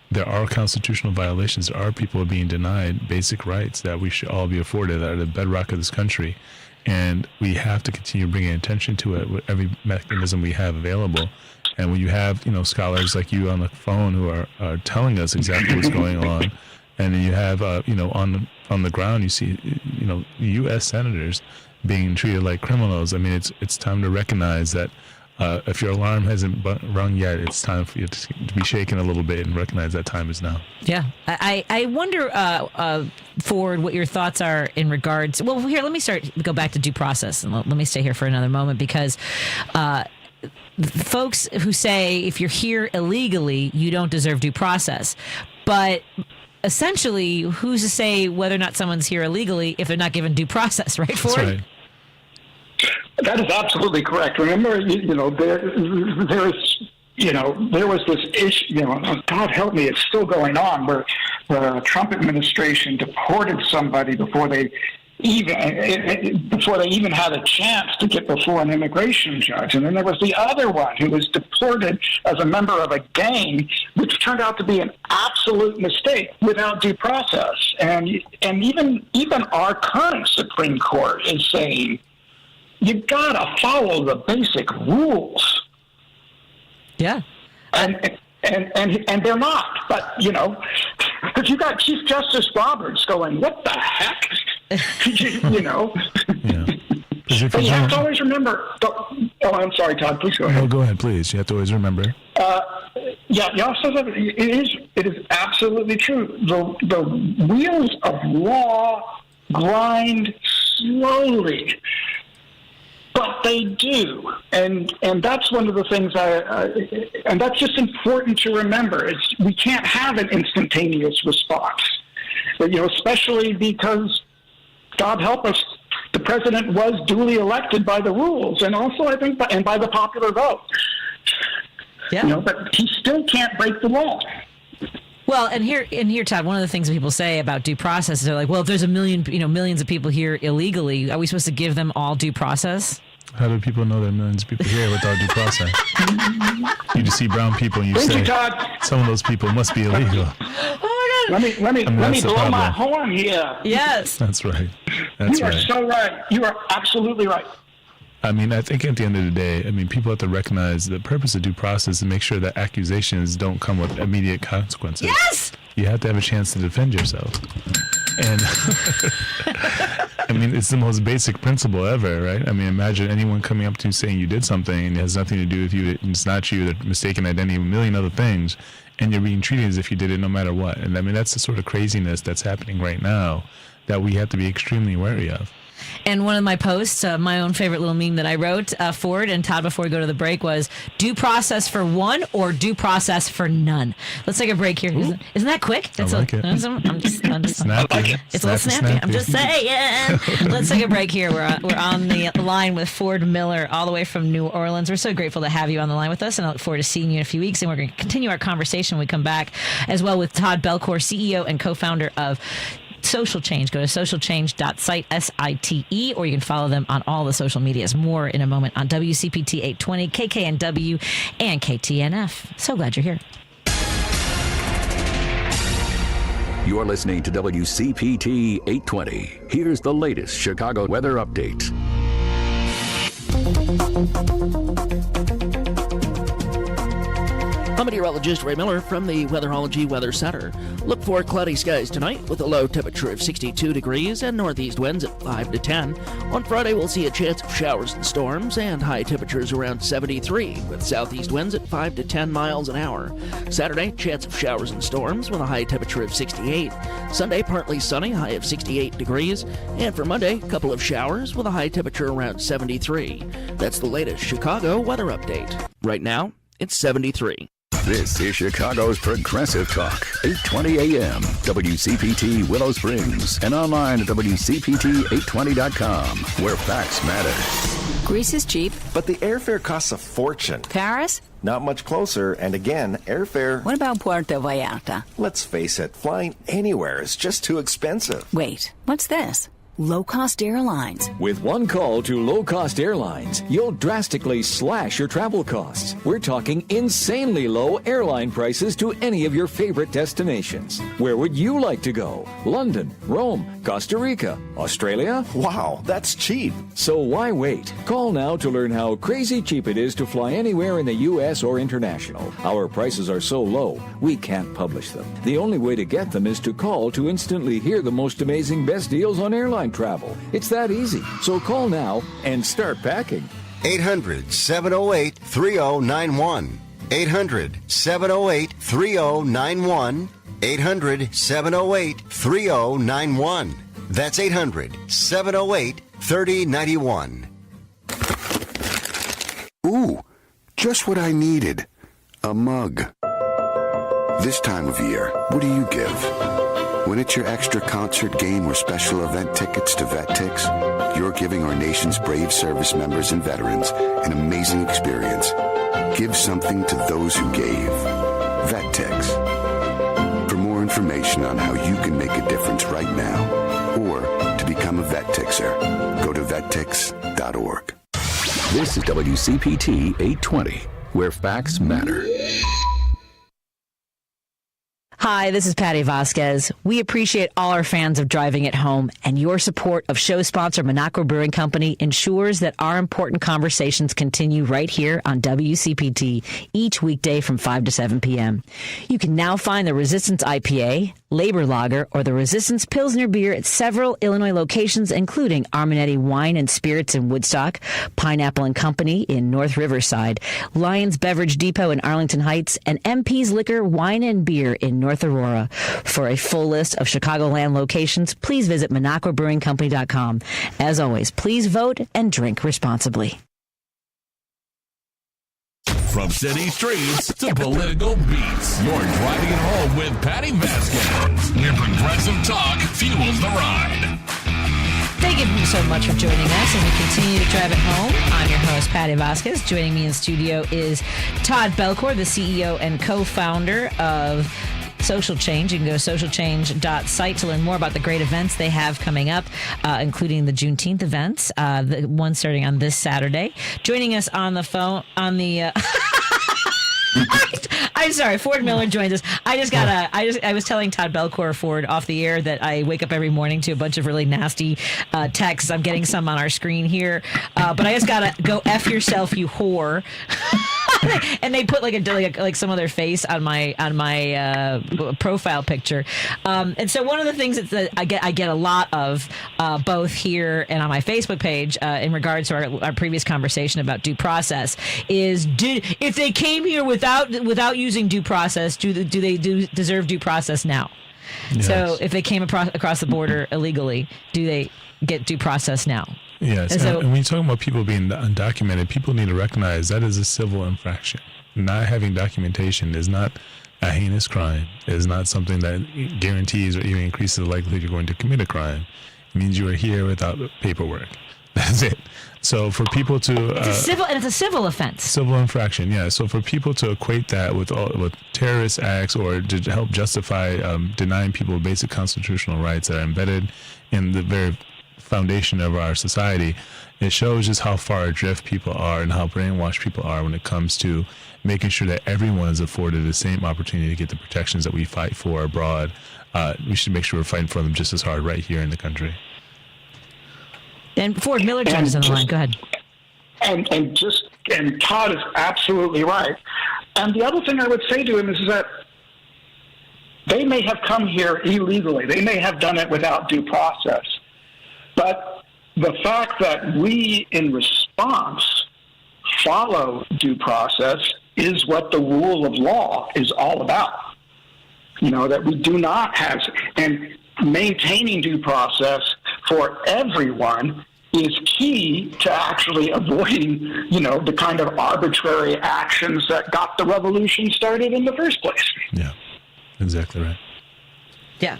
there are constitutional violations. There are people being denied basic rights that we should all be afforded, that are the bedrock of this country. And we have to continue bringing attention to it with every mechanism we have available. And when you have, scholars like you on the phone who are telling us exactly what's going on, and then you have, on the ground, you see, U.S. senators being treated like criminals. I mean, it's time to recognize that if your alarm hasn't rung yet, it's time for you to be shaken a little bit and recognize that time is now. Yeah. I wonder, Ford, what your thoughts are in regards. Well, here, let me go back to due process, and let me stay here for another moment, because folks who say if you're here illegally, you don't deserve due process. But essentially, who's to say whether or not someone's here illegally if they're not given due process, right, Ford? That's right. That is absolutely correct. Remember, there was this issue, God help me, it's still going on, where the Trump administration deported somebody before they even had a chance to get before an immigration judge. And then there was the other one who was deported as a member of a gang, which turned out to be an absolute mistake without due process. And even our current Supreme Court is saying, you gotta follow the basic rules. Yeah. And they're not. But, because you got Chief Justice Roberts going, what the heck? Yeah. But you have to always remember. I'm sorry, Todd. Please go ahead. No, go ahead, please. You have to always remember. You also said it is absolutely true. The wheels of law grind slowly. But they do, and that's one of the things and that's just important to remember. We can't have an instantaneous response, especially because, God help us, the president was duly elected by the rules, and also I think by the popular vote. Yeah. But he still can't break the law. Well, and here, Todd, one of the things that people say about due process is they're like, well, if there's millions of people here illegally, are we supposed to give them all due process? How do people know there are millions of people here without due process? You just see brown people and you say, some of those people must be illegal. Oh my God! Let me blow my horn here. Yes, that's right. You are so right. You are absolutely right. I mean, I think at the end of the day, people have to recognize the purpose of due process is to make sure that accusations don't come with immediate consequences. Yes! You have to have a chance to defend yourself. And, it's the most basic principle ever, right? Imagine anyone coming up to you saying you did something and it has nothing to do with you, it's not you, they're mistaken identity, a million other things, and you're being treated as if you did it no matter what. And that's the sort of craziness that's happening right now that we have to be extremely wary of. And one of my posts, my own favorite little meme that I wrote, Ford and Todd, before we go to the break, was due process for one or due process for none. Let's take a break here. Isn't that quick? I like it. I'm just snappy. It's a little snappy. I'm just saying. Let's take a break here. We're on the line with Ford Miller all the way from New Orleans. We're so grateful to have you on the line with us, and I look forward to seeing you in a few weeks. And we're going to continue our conversation when we come back, as well with Todd Belcore, CEO and co-founder of Social Change. Go to socialchange.site, SITE, or you can follow them on all the social medias. More in a moment on WCPT 820, KKNW, and KTNF. So glad you're here. You're listening to WCPT 820. Here's the latest Chicago weather update. I'm meteorologist Ray Miller from the Weatherology Weather Center. Look for cloudy skies tonight with a low temperature of 62 degrees and northeast winds at 5 to 10. On Friday, we'll see a chance of showers and storms and high temperatures around 73 with southeast winds at 5 to 10 miles an hour. Saturday, chance of showers and storms with a high temperature of 68. Sunday, partly sunny, high of 68 degrees. And for Monday, a couple of showers with a high temperature around 73. That's the latest Chicago weather update. Right now, it's 73. This is Chicago's Progressive Talk, 820 AM, WCPT Willow Springs, and online at WCPT820.com, where facts matter. Greece is cheap. But the airfare costs a fortune. Paris? Not much closer, and again, airfare... What about Puerto Vallarta? Let's face it, flying anywhere is just too expensive. Wait, what's this? Low-cost airlines. With one call to low-cost airlines, you'll drastically slash your travel costs. We're talking insanely low airline prices to any of your favorite destinations. Where would you like to go? London, Rome, Costa Rica, Australia? Wow, that's cheap. So why wait? Call now to learn how crazy cheap it is to fly anywhere in the U.S. or international. Our prices are so low, we can't publish them. The only way to get them is to call to instantly hear the most amazing best deals on airline travel. It's that easy. So call now and start packing. 800-708-3091. 800-708-3091. 800-708-3091. That's 800-708-3091. Ooh, just what I needed. A mug. This time of year, what do you give? When it's your extra concert, game, or special event tickets to VetTix, you're giving our nation's brave service members and veterans an amazing experience. Give something to those who gave. VetTix. For more information on how you can make a difference right now, or to become a VetTixer, go to vettix.org. This is WCPT 820, where facts matter. Hi, this is Patti Vasquez. We appreciate all our fans of Driving It Home, and your support of show sponsor Monaco Brewing Company ensures that our important conversations continue right here on WCPT each weekday from 5 to 7 p.m. You can now find the Resistance IPA, Labor Lager, or the Resistance Pilsner beer at several Illinois locations, including Arminetti Wine and Spirits in Woodstock, Pineapple and Company in North Riverside, Lions Beverage Depot in Arlington Heights, and MP's Liquor, Wine and Beer in North Aurora. For a full list of Chicagoland locations, please visit MonacoBrewingCompany.com. As always, please vote and drink responsibly. From city streets to political beats, you're driving it home with Patti Vasquez, where progressive talk fuels the ride. Thank you so much for joining us as we continue to drive it home. I'm your host, Patti Vasquez. Joining me in studio is Todd Belcore, the CEO and co-founder of Social Change. You can go to socialchange.site to learn more about the great events they have coming up, including the Juneteenth events, the one starting on this Saturday. Joining us on the phone, I'm sorry, Ford Miller joins us. I was telling Todd Belcore, Ford, off the air that I wake up every morning to a bunch of really nasty texts. I'm getting some on our screen here, but I just gotta go F yourself, you whore. And they put like some of their face on my profile picture. And so one of the things that I get a lot of both here and on my Facebook page in regards to our previous conversation about due process is if they came here without using due process, do they deserve due process now? Yes. So if they came across the border illegally, do they get due process now? Yes, and when you're talking about people being undocumented, people need to recognize that is a civil infraction. Not having documentation is not a heinous crime. It is not something that guarantees or even increases the likelihood you're going to commit a crime. It means you are here without paperwork. That's it. So for people to it's a civil offense. Civil infraction, yeah. So for people to equate that with terrorist acts or to help justify denying people basic constitutional rights that are embedded in the very foundation of our society, it shows just how far adrift people are and how brainwashed people are when it comes to making sure that everyone is afforded the same opportunity to get the protections that we fight for abroad. We should make sure we're fighting for them just as hard right here in the country. And Ford Miller joins on the line. Go ahead. And Todd is absolutely right. And the other thing I would say to him is that they may have come here illegally. They may have done it without due process. But the fact that we, in response, follow due process is what the rule of law is all about. That we do not have, and maintaining due process for everyone is key to actually avoiding, the kind of arbitrary actions that got the revolution started in the first place. Yeah, exactly right. Yeah,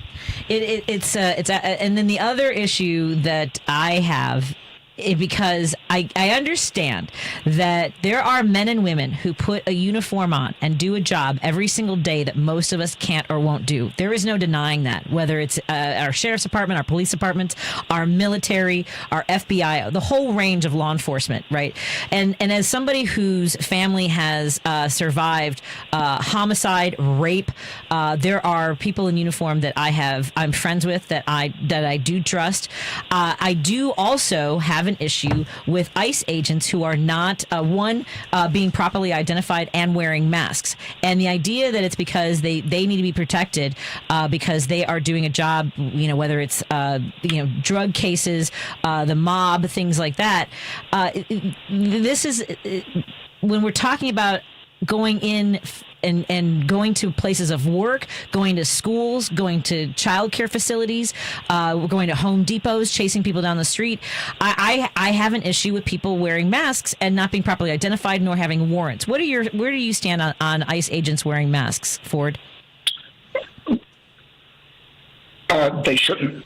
and then the other issue that I have, because I understand that there are men and women who put a uniform on and do a job every single day that most of us can't or won't do. There is no denying that, whether it's our sheriff's department, our police departments, our military, our FBI, the whole range of law enforcement, right? And as somebody whose family has survived homicide, rape, there are people in uniform that I'm friends with that I do trust. I do also have an issue with ICE agents who are not being properly identified and wearing masks, and the idea that it's because they need to be protected because they are doing a job, whether it's drug cases, the mob, things like that. This is when we're talking about going in and going to places of work, going to schools, going to childcare facilities, going to Home Depots, chasing people down the street. I have an issue with people wearing masks and not being properly identified nor having warrants. Where do you stand on ICE agents wearing masks, Ford? They shouldn't.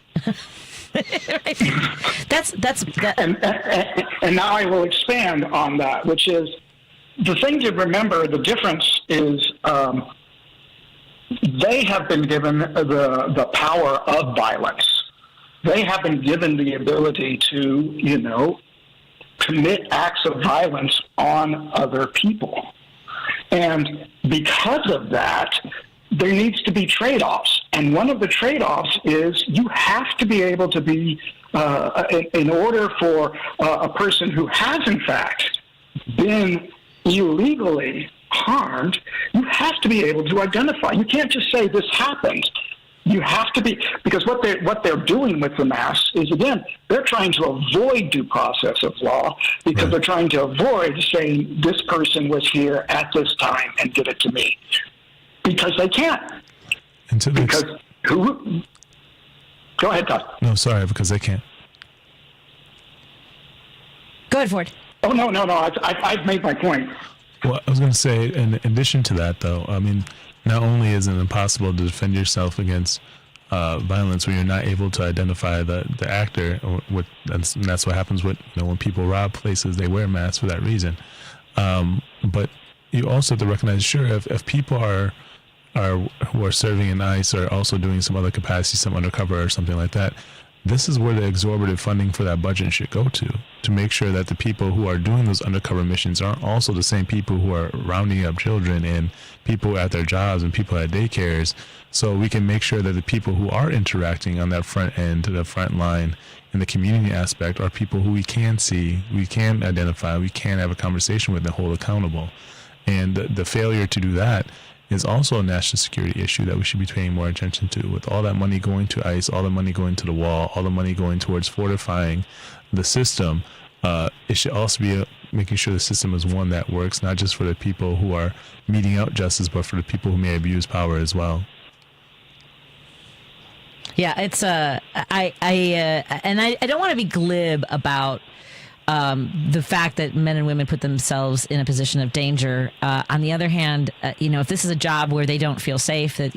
That's and now I will expand on that, which is the thing to remember. The difference is they have been given the power of violence. They have been given the ability to, commit acts of violence on other people. And because of that, there needs to be trade-offs. And one of the trade-offs is you have to be able to be, in order for a person who has, in fact, been illegally harmed, you have to be able to identify. You can't just say this happened. You have to be, because what they're doing with the masks is, again, they're trying to avoid due process of law because they're trying to avoid saying this person was here at this time and did it to me, because they can't. Go ahead, Todd. No, sorry, because they can't. Go ahead, Ford. Oh, no. I've made my point. Well, I was going to say, in addition to that, though, I mean, not only is it impossible to defend yourself against violence when you're not able to identify the actor, and that's what happens with when people rob places, they wear masks for that reason. But you also have to recognize, sure, if people who are serving in ICE are also doing some other capacity, some undercover or something like that, this is where the exorbitant funding for that budget should go to make sure that the people who are doing those undercover missions aren't also the same people who are rounding up children and people at their jobs and people at daycares. So we can make sure that the people who are interacting on that front end, to the front line, in the community aspect, are people who we can see, we can identify, we can have a conversation with and hold accountable. And the failure to do that is also a national security issue that we should be paying more attention to. With all that money going to ICE, all the money going to the wall, all the money going towards fortifying the system, it should also be making sure the system is one that works, not just for the people who are meting out justice, but for the people who may abuse power as well. Yeah, it's and I don't want to be glib about the fact that men and women put themselves in a position of danger. On the other hand, if this is a job where they don't feel safe, that,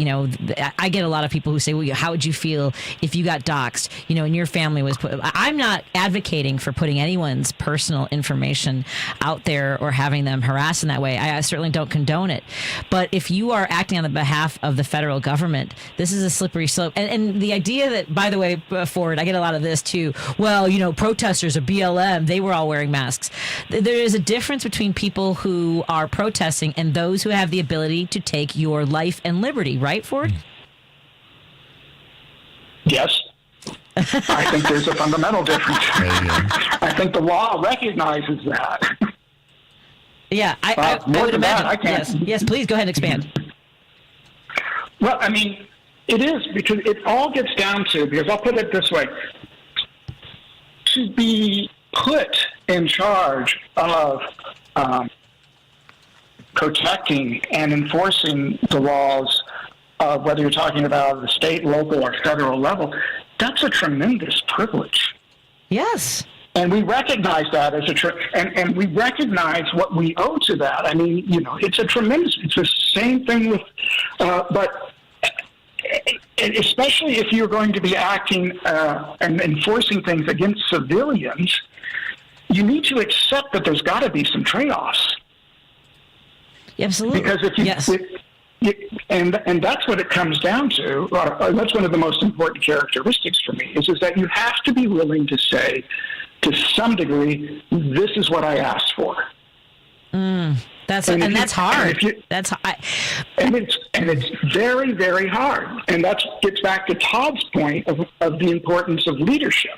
I get a lot of people who say, well, how would you feel if you got doxxed, and your family was put. I'm not advocating for putting anyone's personal information out there or having them harassed in that way. I certainly don't condone it. But if you are acting on the behalf of the federal government, this is a slippery slope. And the idea that, by the way, Ford, I get a lot of this too. Well, protesters or BLM, they were all wearing masks. There is a difference between people who are protesting and those who have the ability to take your life and liberty, right, Ford? Yes. I think there's a fundamental difference. I think the law recognizes that. Yeah, I would imagine. I can't. Yes, please go ahead and expand. Well, I mean, it is, because it all gets down to, because I'll put it this way, to be put in charge of protecting and enforcing the laws, whether you're talking about the state, local, or federal level, that's a tremendous privilege. Yes. And we recognize that as and we recognize what we owe to that. I mean, it's it's the same thing with, but especially if you're going to be acting and enforcing things against civilians, you need to accept that there's got to be some trade-offs. Absolutely. Because and that's what it comes down to. That's one of the most important characteristics for me is that you have to be willing to say, to some degree, this is what I asked for. That's hard. And it's very, very hard. And that gets back to Todd's point of the importance of leadership.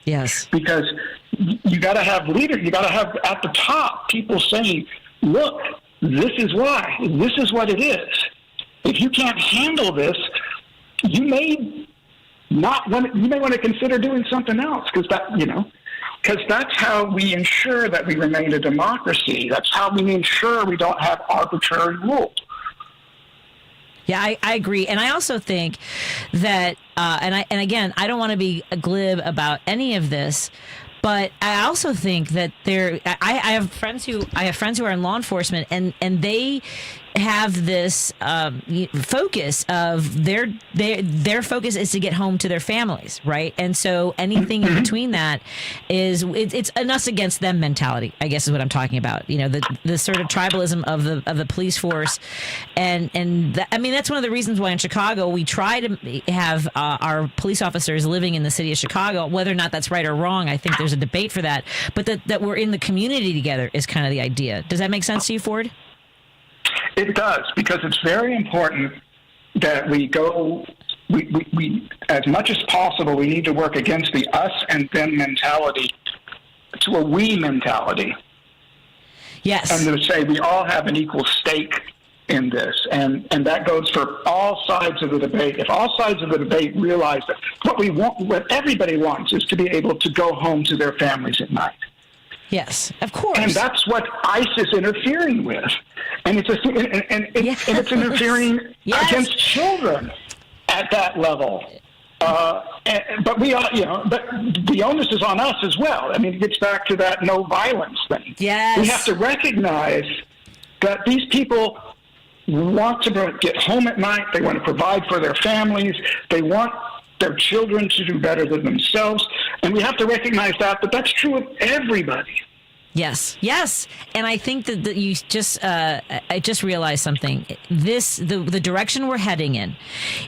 Yes. Because you got to have leaders. You got to have at the top people saying, "Look, this is why. This is what it is. If you can't handle this, you may want to consider doing something else because that's how we ensure that we remain a democracy. That's how we ensure we don't have arbitrary rule." Yeah, I agree. And I also think that, and again, I don't want to be glib about any of this, but I also think that I have friends who are in law enforcement, and they have this focus of their focus is to get home to their families, right? And so anything in between that is it's an us against them mentality, I guess is what I'm talking about. The sort of tribalism of the police force, and I mean that's one of the reasons why in Chicago we try to have our police officers living in the city of Chicago. Whether or not that's right or wrong, I think there's a debate for that. But that we're in the community together is kind of the idea. Does that make sense to you, Ford? It does, because it's very important that we as much as possible, we need to work against the us and them mentality to a we mentality. Yes. And to say we all have an equal stake in this. And that goes for all sides of the debate. If all sides of the debate realize that what everybody wants is to be able to go home to their families at night. Yes, of course. And that's what ICE is interfering with. And it's interfering against children at that level. But the onus is on us as well. I mean, it gets back to that no violence thing. Yes. We have to recognize that these people want to get home at night. They want to provide for their families. They want their children to do better than themselves. And we have to recognize that, but that's true of everybody. Yes. And I think that you I just realized something. The direction we're heading in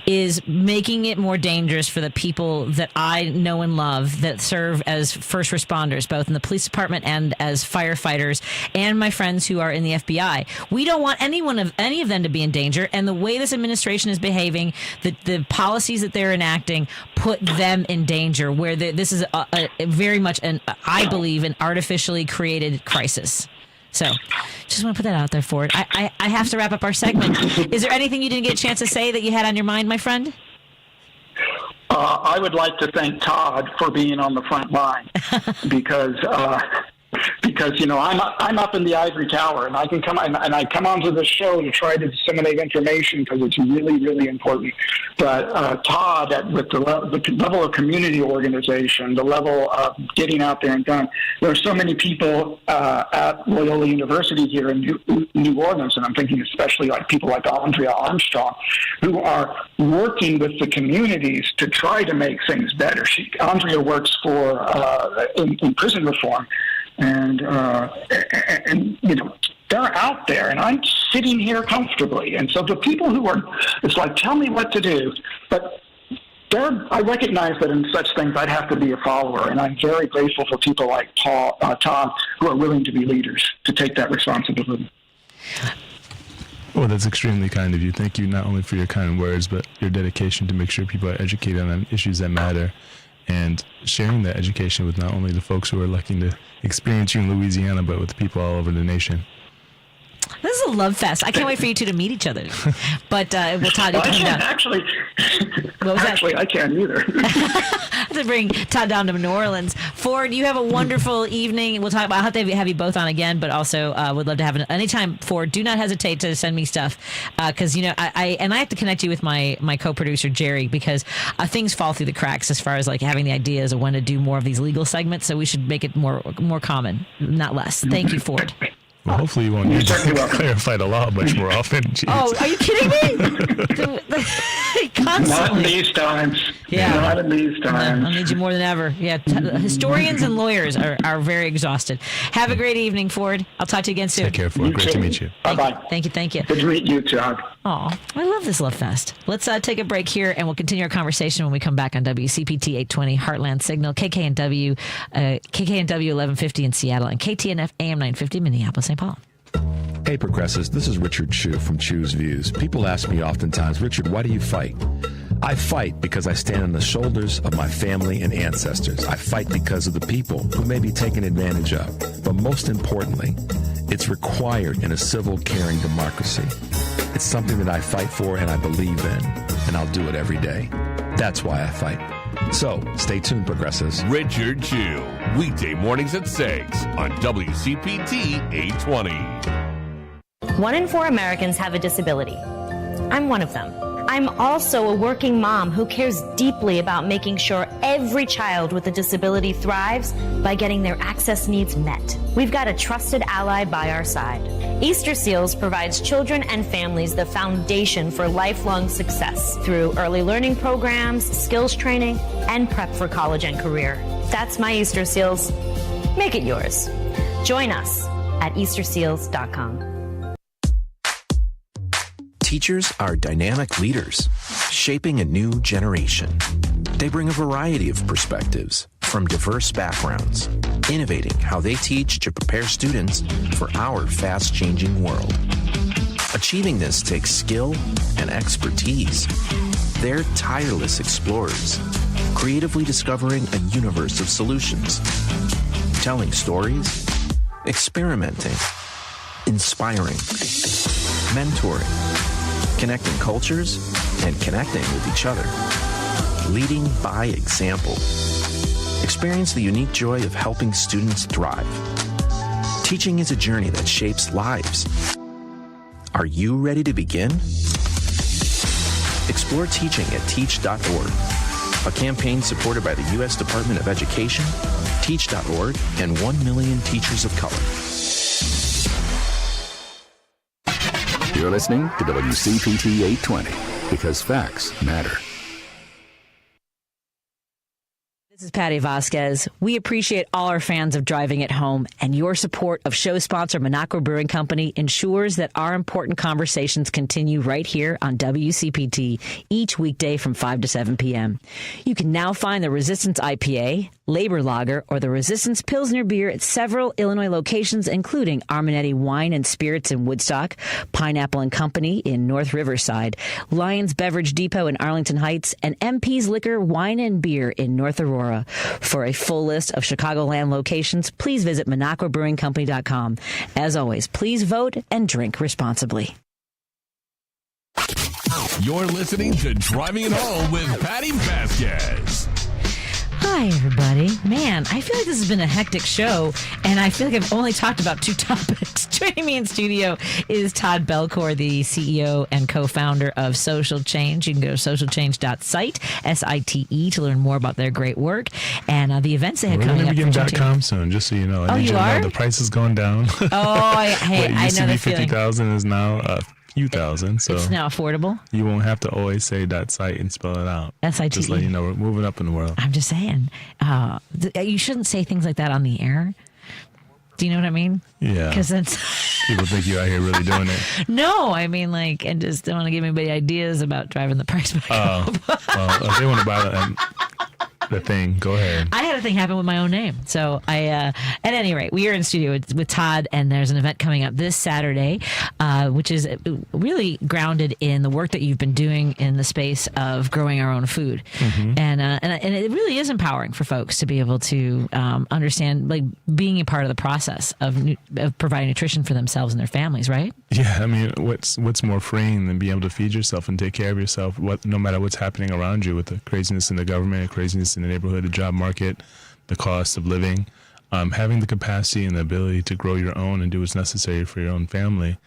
is making it more dangerous for the people that I know and love that serve as first responders, both in the police department and as firefighters, and my friends who are in the FBI. We don't want any of them to be in danger. And the way this administration is behaving, the policies that they're enacting put them in danger, where this is a very much I believe, an artificially created crisis. So just want to put that out there, Ford. I have to wrap up our segment. Is there anything you didn't get a chance to say that you had on your mind, my friend? I would like to thank Todd for being on the front line because I'm up in the ivory tower, and I come onto the show to try to disseminate information because it's really, really important. But Todd, with the level of community organization, the level of getting out there and done, there are so many people at Loyola University here in New Orleans, and I'm thinking especially like people like Andrea Armstrong, who are working with the communities to try to make things better. Andrea works for in prison reform. And they're out there, and I'm sitting here comfortably. And so the people it's like, tell me what to do. But I recognize that in such things I'd have to be a follower, and I'm very grateful for people like Todd who are willing to be leaders, to take that responsibility. Well, that's extremely kind of you. Thank you not only for your kind words, but your dedication to make sure people are educated on issues that matter, and sharing that education with not only the folks who are lucky to experience you in Louisiana, but with people all over the nation. This is a love fest. I can't wait for you two to meet each other. But Todd, you come down. Actually, I can't either. have to bring Todd down to New Orleans. Ford, you have a wonderful evening. We'll talk about. I'll have to have you both on again, but also would love to have anytime. Ford, do not hesitate to send me stuff because I have to connect you with my co-producer Jerry because things fall through the cracks as far as like having the ideas of when to do more of these legal segments. So we should make it more common, not less. Thank you, Ford. Well, hopefully you won't need to clarify the law much more often. Jeez. Oh, are you kidding me? Constantly. Not in these times. Yeah. Not in these times. I'll need you more than ever. Yeah. Historians and lawyers are very exhausted. Have a great evening, Ford. I'll talk to you again soon. Take care, Ford. Great to meet you. Bye-bye. Thank you. Good to meet you, Todd. Oh, I love this Love Fest. Let's take a break here, and we'll continue our conversation when we come back on WCPT 820 Heartland Signal, KKNW 1150 in Seattle, and KTNF AM 950 Minneapolis, St. Paul. Hey, Progressives, this is Richard Chu from Chu's Views. People ask me oftentimes, Richard, why do you fight? I fight because I stand on the shoulders of my family and ancestors. I fight because of the people who may be taken advantage of. But most importantly, it's required in a civil, caring democracy. It's something that I fight for and I believe in, and I'll do it every day. That's why I fight. So, stay tuned, Progressives. Richard Chu, weekday mornings at 6 on WCPT 820. 1 in 4 Americans have a disability. I'm one of them. I'm also a working mom who cares deeply about making sure every child with a disability thrives by getting their access needs met. We've got a trusted ally by our side. Easter Seals provides children and families the foundation for lifelong success through early learning programs, skills training, and prep for college and career. That's my Easter Seals. Make it yours. Join us at easterseals.com. Teachers are dynamic leaders, shaping a new generation. They bring a variety of perspectives from diverse backgrounds, innovating how they teach to prepare students for our fast-changing world. Achieving this takes skill and expertise. They're tireless explorers, creatively discovering a universe of solutions, telling stories, experimenting, inspiring, mentoring, connecting cultures, and connecting with each other. Leading by example. Experience the unique joy of helping students thrive. Teaching is a journey that shapes lives. Are you ready to begin? Explore teaching at teach.org, a campaign supported by the U.S. Department of Education, teach.org, and 1 million teachers of color. You're listening to WCPT 820 because facts matter. This is Patti Vasquez. We appreciate all our fans of Driving at Home, and your support of show sponsor Minocqua Brewing Company ensures that our important conversations continue right here on WCPT each weekday from 5 to 7 p.m. You can now find the Resistance IPA, Labor Lager, or the Resistance Pilsner beer at several Illinois locations, including Arminetti Wine and Spirits in Woodstock, Pineapple and Company in North Riverside, Lions Beverage Depot in Arlington Heights, and MP's Liquor, Wine, and Beer in North Aurora. For a full list of Chicagoland locations, please visit MinocquaBrewingCompany.com. As always, please vote and drink responsibly. You're listening to Driving It Home with Patti Vasquez. Hi, everybody. Man, I feel like this has been a hectic show, and I feel like I've only talked about 2 topics. Joining me in studio is Todd Belcore, the CEO and co-founder of Social Change. You can go to socialchange.site, SITE, to learn more about their great work and the events they have coming up. We're going to be getting .com soon, just so you know. Oh, you are? The price has gone down. Oh, I used know to be the feeling. 50,000 is now few thousand, so it's now affordable. You won't have to always say .site and spell it out. SITE. Just let you know we're moving up in the world. I'm just saying, you shouldn't say things like that on the air. Do you know what I mean? Yeah. Because it's people think you're out here really doing it. No, I mean and just don't want to give anybody ideas about driving the price back up. Well, if they want to buy the thing, go ahead. I had a thing happen with my own name. So at any rate, we are in studio with Todd, and there's an event coming up this Saturday, which is really grounded in the work that you've been doing in the space of growing our own food. Mm-hmm. And it really is empowering for folks to be able to understand, like, being a part of the process of providing nutrition for themselves and their families, right? Yeah, I mean, what's more freeing than being able to feed yourself and take care of yourself, no matter what's happening around you with the craziness in the government, craziness in the neighborhood, the job market, the cost of living. Having the capacity and the ability to grow your own and do what's necessary for your own family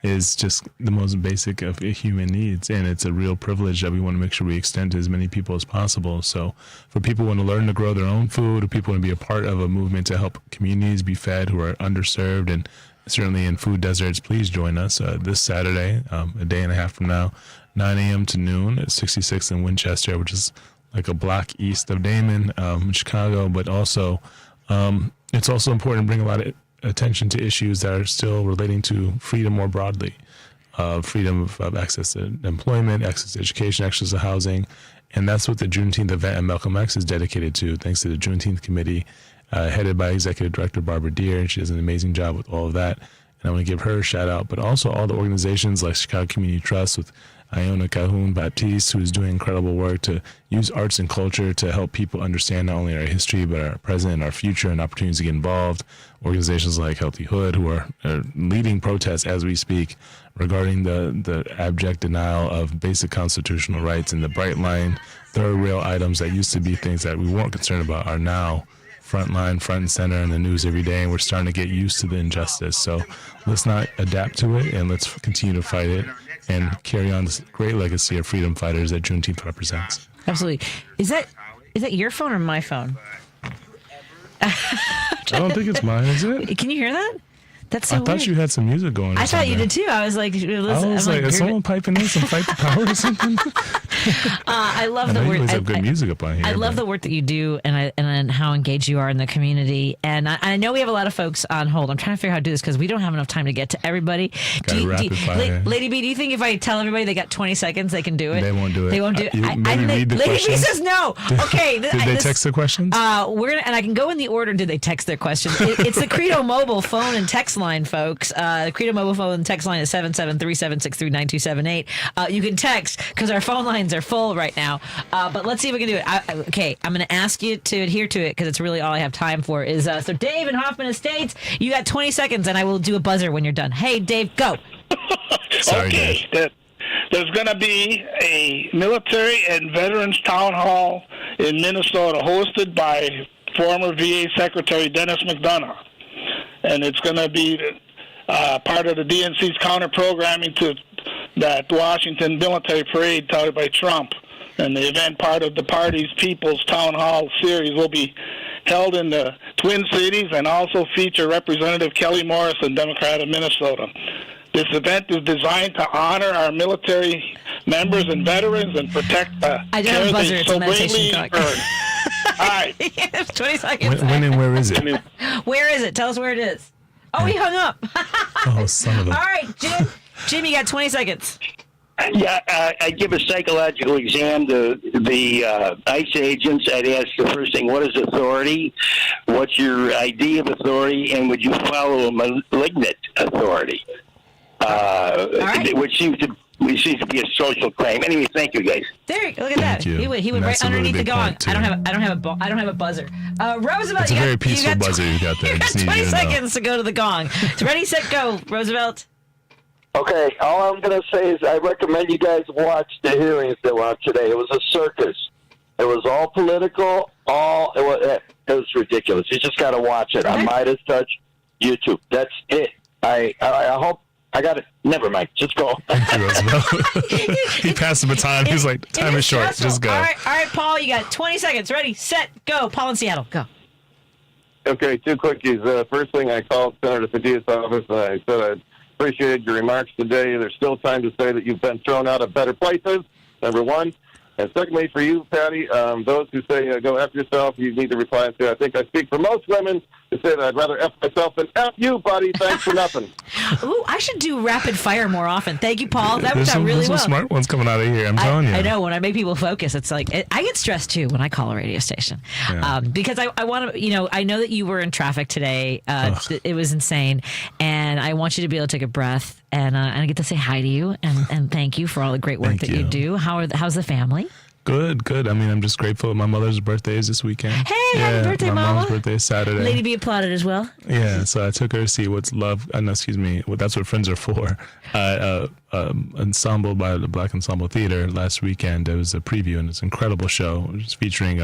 is just the most basic of human needs, and it's a real privilege that we want to make sure we extend to as many people as possible. So for people who want to learn to grow their own food, or people want to be a part of a movement to help communities be fed who are underserved and certainly in food deserts, please join us this Saturday, a day and a half from now, 9 a.m. to noon at 66th in Winchester, which is like a block east of Dymond, Chicago, but also it's also important to bring a lot of attention to issues that are still relating to freedom more broadly, freedom of access to employment, access to education, access to housing. And that's what the Juneteenth event at Malcolm X is dedicated to, thanks to the Juneteenth Committee, headed by Executive Director Barbara Deere. And she does an amazing job with all of that. And I want to give her a shout out, but also all the organizations like Chicago Community Trust with Iona Calhoun Baptiste, who is doing incredible work to use arts and culture to help people understand not only our history, but our present and our future and opportunities to get involved. Organizations like Healthy Hood, who are leading protests as we speak regarding the abject denial of basic constitutional rights, and the bright line, third rail items that used to be things that we weren't concerned about are now front and center in the news every day, and we're starting to get used to the injustice. So let's not adapt to it, and let's continue to fight it and carry on this great legacy of freedom fighters that Juneteenth represents. Absolutely. Is that your phone or my phone? I don't think it's mine, is it? Can you hear that? That's so I thought weird. you had some music going. I thought you did too. I was like, is someone piping in some Fight the Power or something? I love the you work. always have good music up on here. I love the work that you do, and how engaged you are in the community. And I know we have a lot of folks on hold. I'm trying to figure out how to do this because we don't have enough time to get to everybody. Lady B, do you think if I tell everybody they got 20 seconds, they can do it? They won't do it. They won't do it. Lady B says no. Okay. Did they text the questions? And I can go in the order. Did they text their questions? It's the Credo Mobile phone and text line, folks. The Credo Mobile phone and text line is 773-763-9278. You can text because our phone lines are full right now. But let's see if we can do it. I'm going to ask you to adhere to it because it's really all I have time for. So Dave in Hoffman Estates, you got 20 seconds, and I will do a buzzer when you're done. Hey, Dave, go. Sorry, okay. Dave. There's going to be a military and veterans town hall in Minnesota hosted by former VA Secretary Dennis McDonough. And it's going to be part of the DNC's counter-programming to that Washington military parade touted by Trump. And the event, part of the party's People's Town Hall series, will be held in the Twin Cities and also feature Representative Kelly Morrison, Democrat of Minnesota. This event is designed to honor our military members and veterans and protect the care they so bravely earn. All right. 20 seconds. When and where is it? Where is it? Tell us where it is. Oh, he hung up. Oh, son of a... All right, Jim, you got 20 seconds. Yeah, I give a psychological exam to the ICE agents. I'd ask the first thing, what is authority? What's your idea of authority? And would you follow a malignant authority? Which seems to be a social claim. Anyway, thank you, guys. There, look at that. He went right underneath the gong. I don't have a buzzer. Roosevelt, that's a very peaceful buzzer you got there. You got 20 seconds to go to the gong. Ready, set, go, Roosevelt. Okay, all I'm going to say is I recommend you guys watch the hearings that were on today. It was a circus. It was all political. It was ridiculous. You just got to watch it on Midas Touch YouTube. That's it. I hope. I got it. Never mind. Just go. Thank you, Roosevelt. He passed the baton. He was like, time is short. Just go. All right, Paul, you got 20 seconds. Ready, set, go. Paul in Seattle, go. Okay, two quickies. First thing, I called Senator Padilla's office, and I said I appreciated your remarks today. There's still time to say that you've been thrown out of better places, number one. And secondly, for you, Patty, those who say go F yourself, you need to reply and say, I think I speak for most women to say that I'd rather F myself than F you, buddy. Thanks for nothing. Ooh, I should do rapid fire more often. Thank you, Paul. That worked out really well. well. Some smart ones coming out of here, I'm telling you. I know. When I make people focus, it's like, I get stressed too when I call a radio station. Yeah. Because I want to, I know that you were in traffic today. It was insane. And I want you to be able to take a breath. And I get to say hi to you and thank you for all the great work that you do. How's the family? Good. I mean, I'm just grateful. My mother's birthday is this weekend. Hey, happy birthday, my Mama. mom's birthday is Saturday. Lady B applauded as well. Yeah, so I took her to see what's love. That's what friends are for. Ensemble by the Black Ensemble Theater last weekend. It was a preview, and it's an incredible show. It was featuring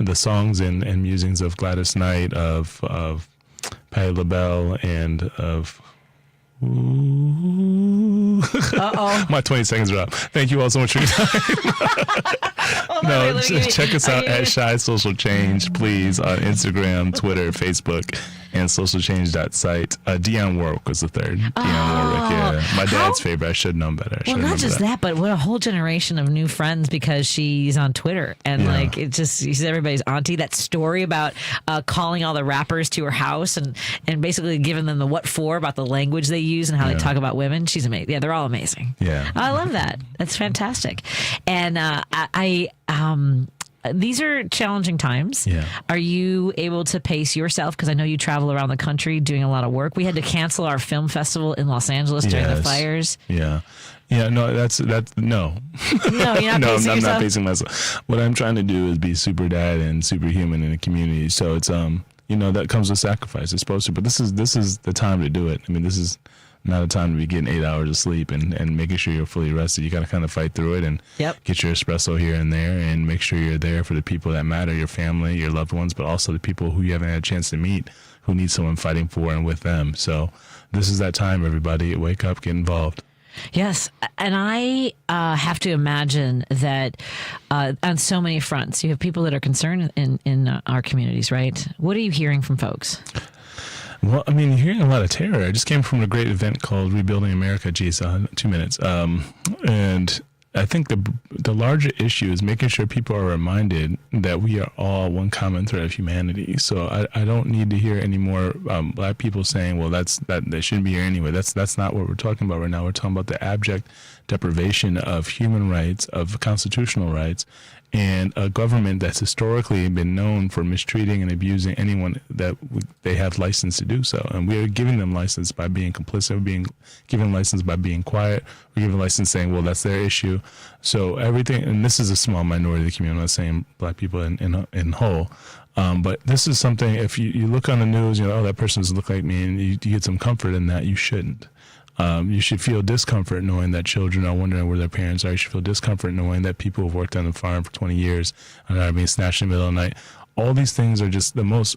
the songs and musings of Gladys Knight, of Patti LaBelle, and of my 20 seconds are up. Thank you all so much for your time. Check us out at Shy Social Change, please, on Instagram, Twitter, Facebook, and socialchange.site. Dionne Warwick was the third. Dionne Warwick, yeah. My dad's favorite. I should have known better. Well, not just that, but what a whole generation of new friends because she's on Twitter. And like, it just, she's everybody's auntie. That story about calling all the rappers to her house and basically giving them the what for about the language they use and how they talk about women. She's amazing. Yeah, they're all amazing. Yeah. I love that. That's fantastic. And these are challenging times. Yeah. Are you able to pace yourself? Because I know you travel around the country doing a lot of work. We had to cancel our film festival in Los Angeles during the fires. Yeah. Yeah, no, that's no. No, you're not pacing I'm yourself? not pacing myself. What I'm trying to do is be super dad and superhuman in the community. So it's that comes with sacrifice. It's supposed to, but this is the time to do it. I mean, this is not a time to be getting 8 hours of sleep and making sure you're fully rested. You got to kind of fight through it and get your espresso here and there and make sure you're there for the people that matter, your family, your loved ones, but also the people who you haven't had a chance to meet, who need someone fighting for and with them. So this is that time, everybody. Wake up, get involved. Yes, and I have to imagine that on so many fronts, you have people that are concerned in our communities, right? What are you hearing from folks? Well, I mean, you're hearing a lot of terror. I just came from a great event called Rebuilding America. Geez, 2 minutes. And I think the larger issue is making sure people are reminded that we are all one common thread of humanity. So I don't need to hear any more black people saying, well, that they shouldn't be here anyway. That's not what we're talking about right now. We're talking about the abject deprivation of human rights, of constitutional rights, and a government that's historically been known for mistreating and abusing anyone that they have license to do so. And we are giving them license by being complicit, we're giving license by being quiet, we're giving license saying, well, that's their issue. So everything, and this is a small minority of the community, I'm not saying black people in whole, but this is something, if you look on the news, that person doesn't look like me, and you get some comfort in that, you shouldn't. You should feel discomfort knowing that children are wondering where their parents are. You should feel discomfort knowing that people who've worked on the farm for 20 years are being snatched in the middle of the night. All these things are just the most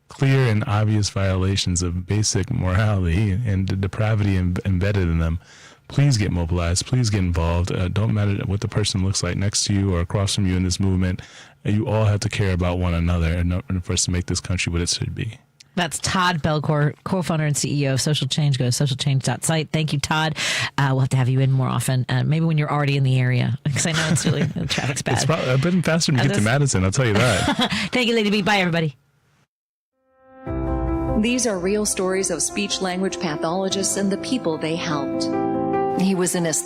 clear and obvious violations of basic morality and the depravity embedded in them. Please get mobilized. Please get involved. Don't matter what the person looks like next to you or across from you in this movement. You all have to care about one another in order for us to make this country what it should be. That's Todd Belcore, co-founder and CEO of Social Change. Go to socialchange.site. Thank you, Todd. We'll have to have you in more often, maybe when you're already in the area, because I know it's really, the traffic's bad. I've been faster to get to Madison, I'll tell you that. Thank you, Lady B. Bye, everybody. These are real stories of speech-language pathologists and the people they helped. He was in his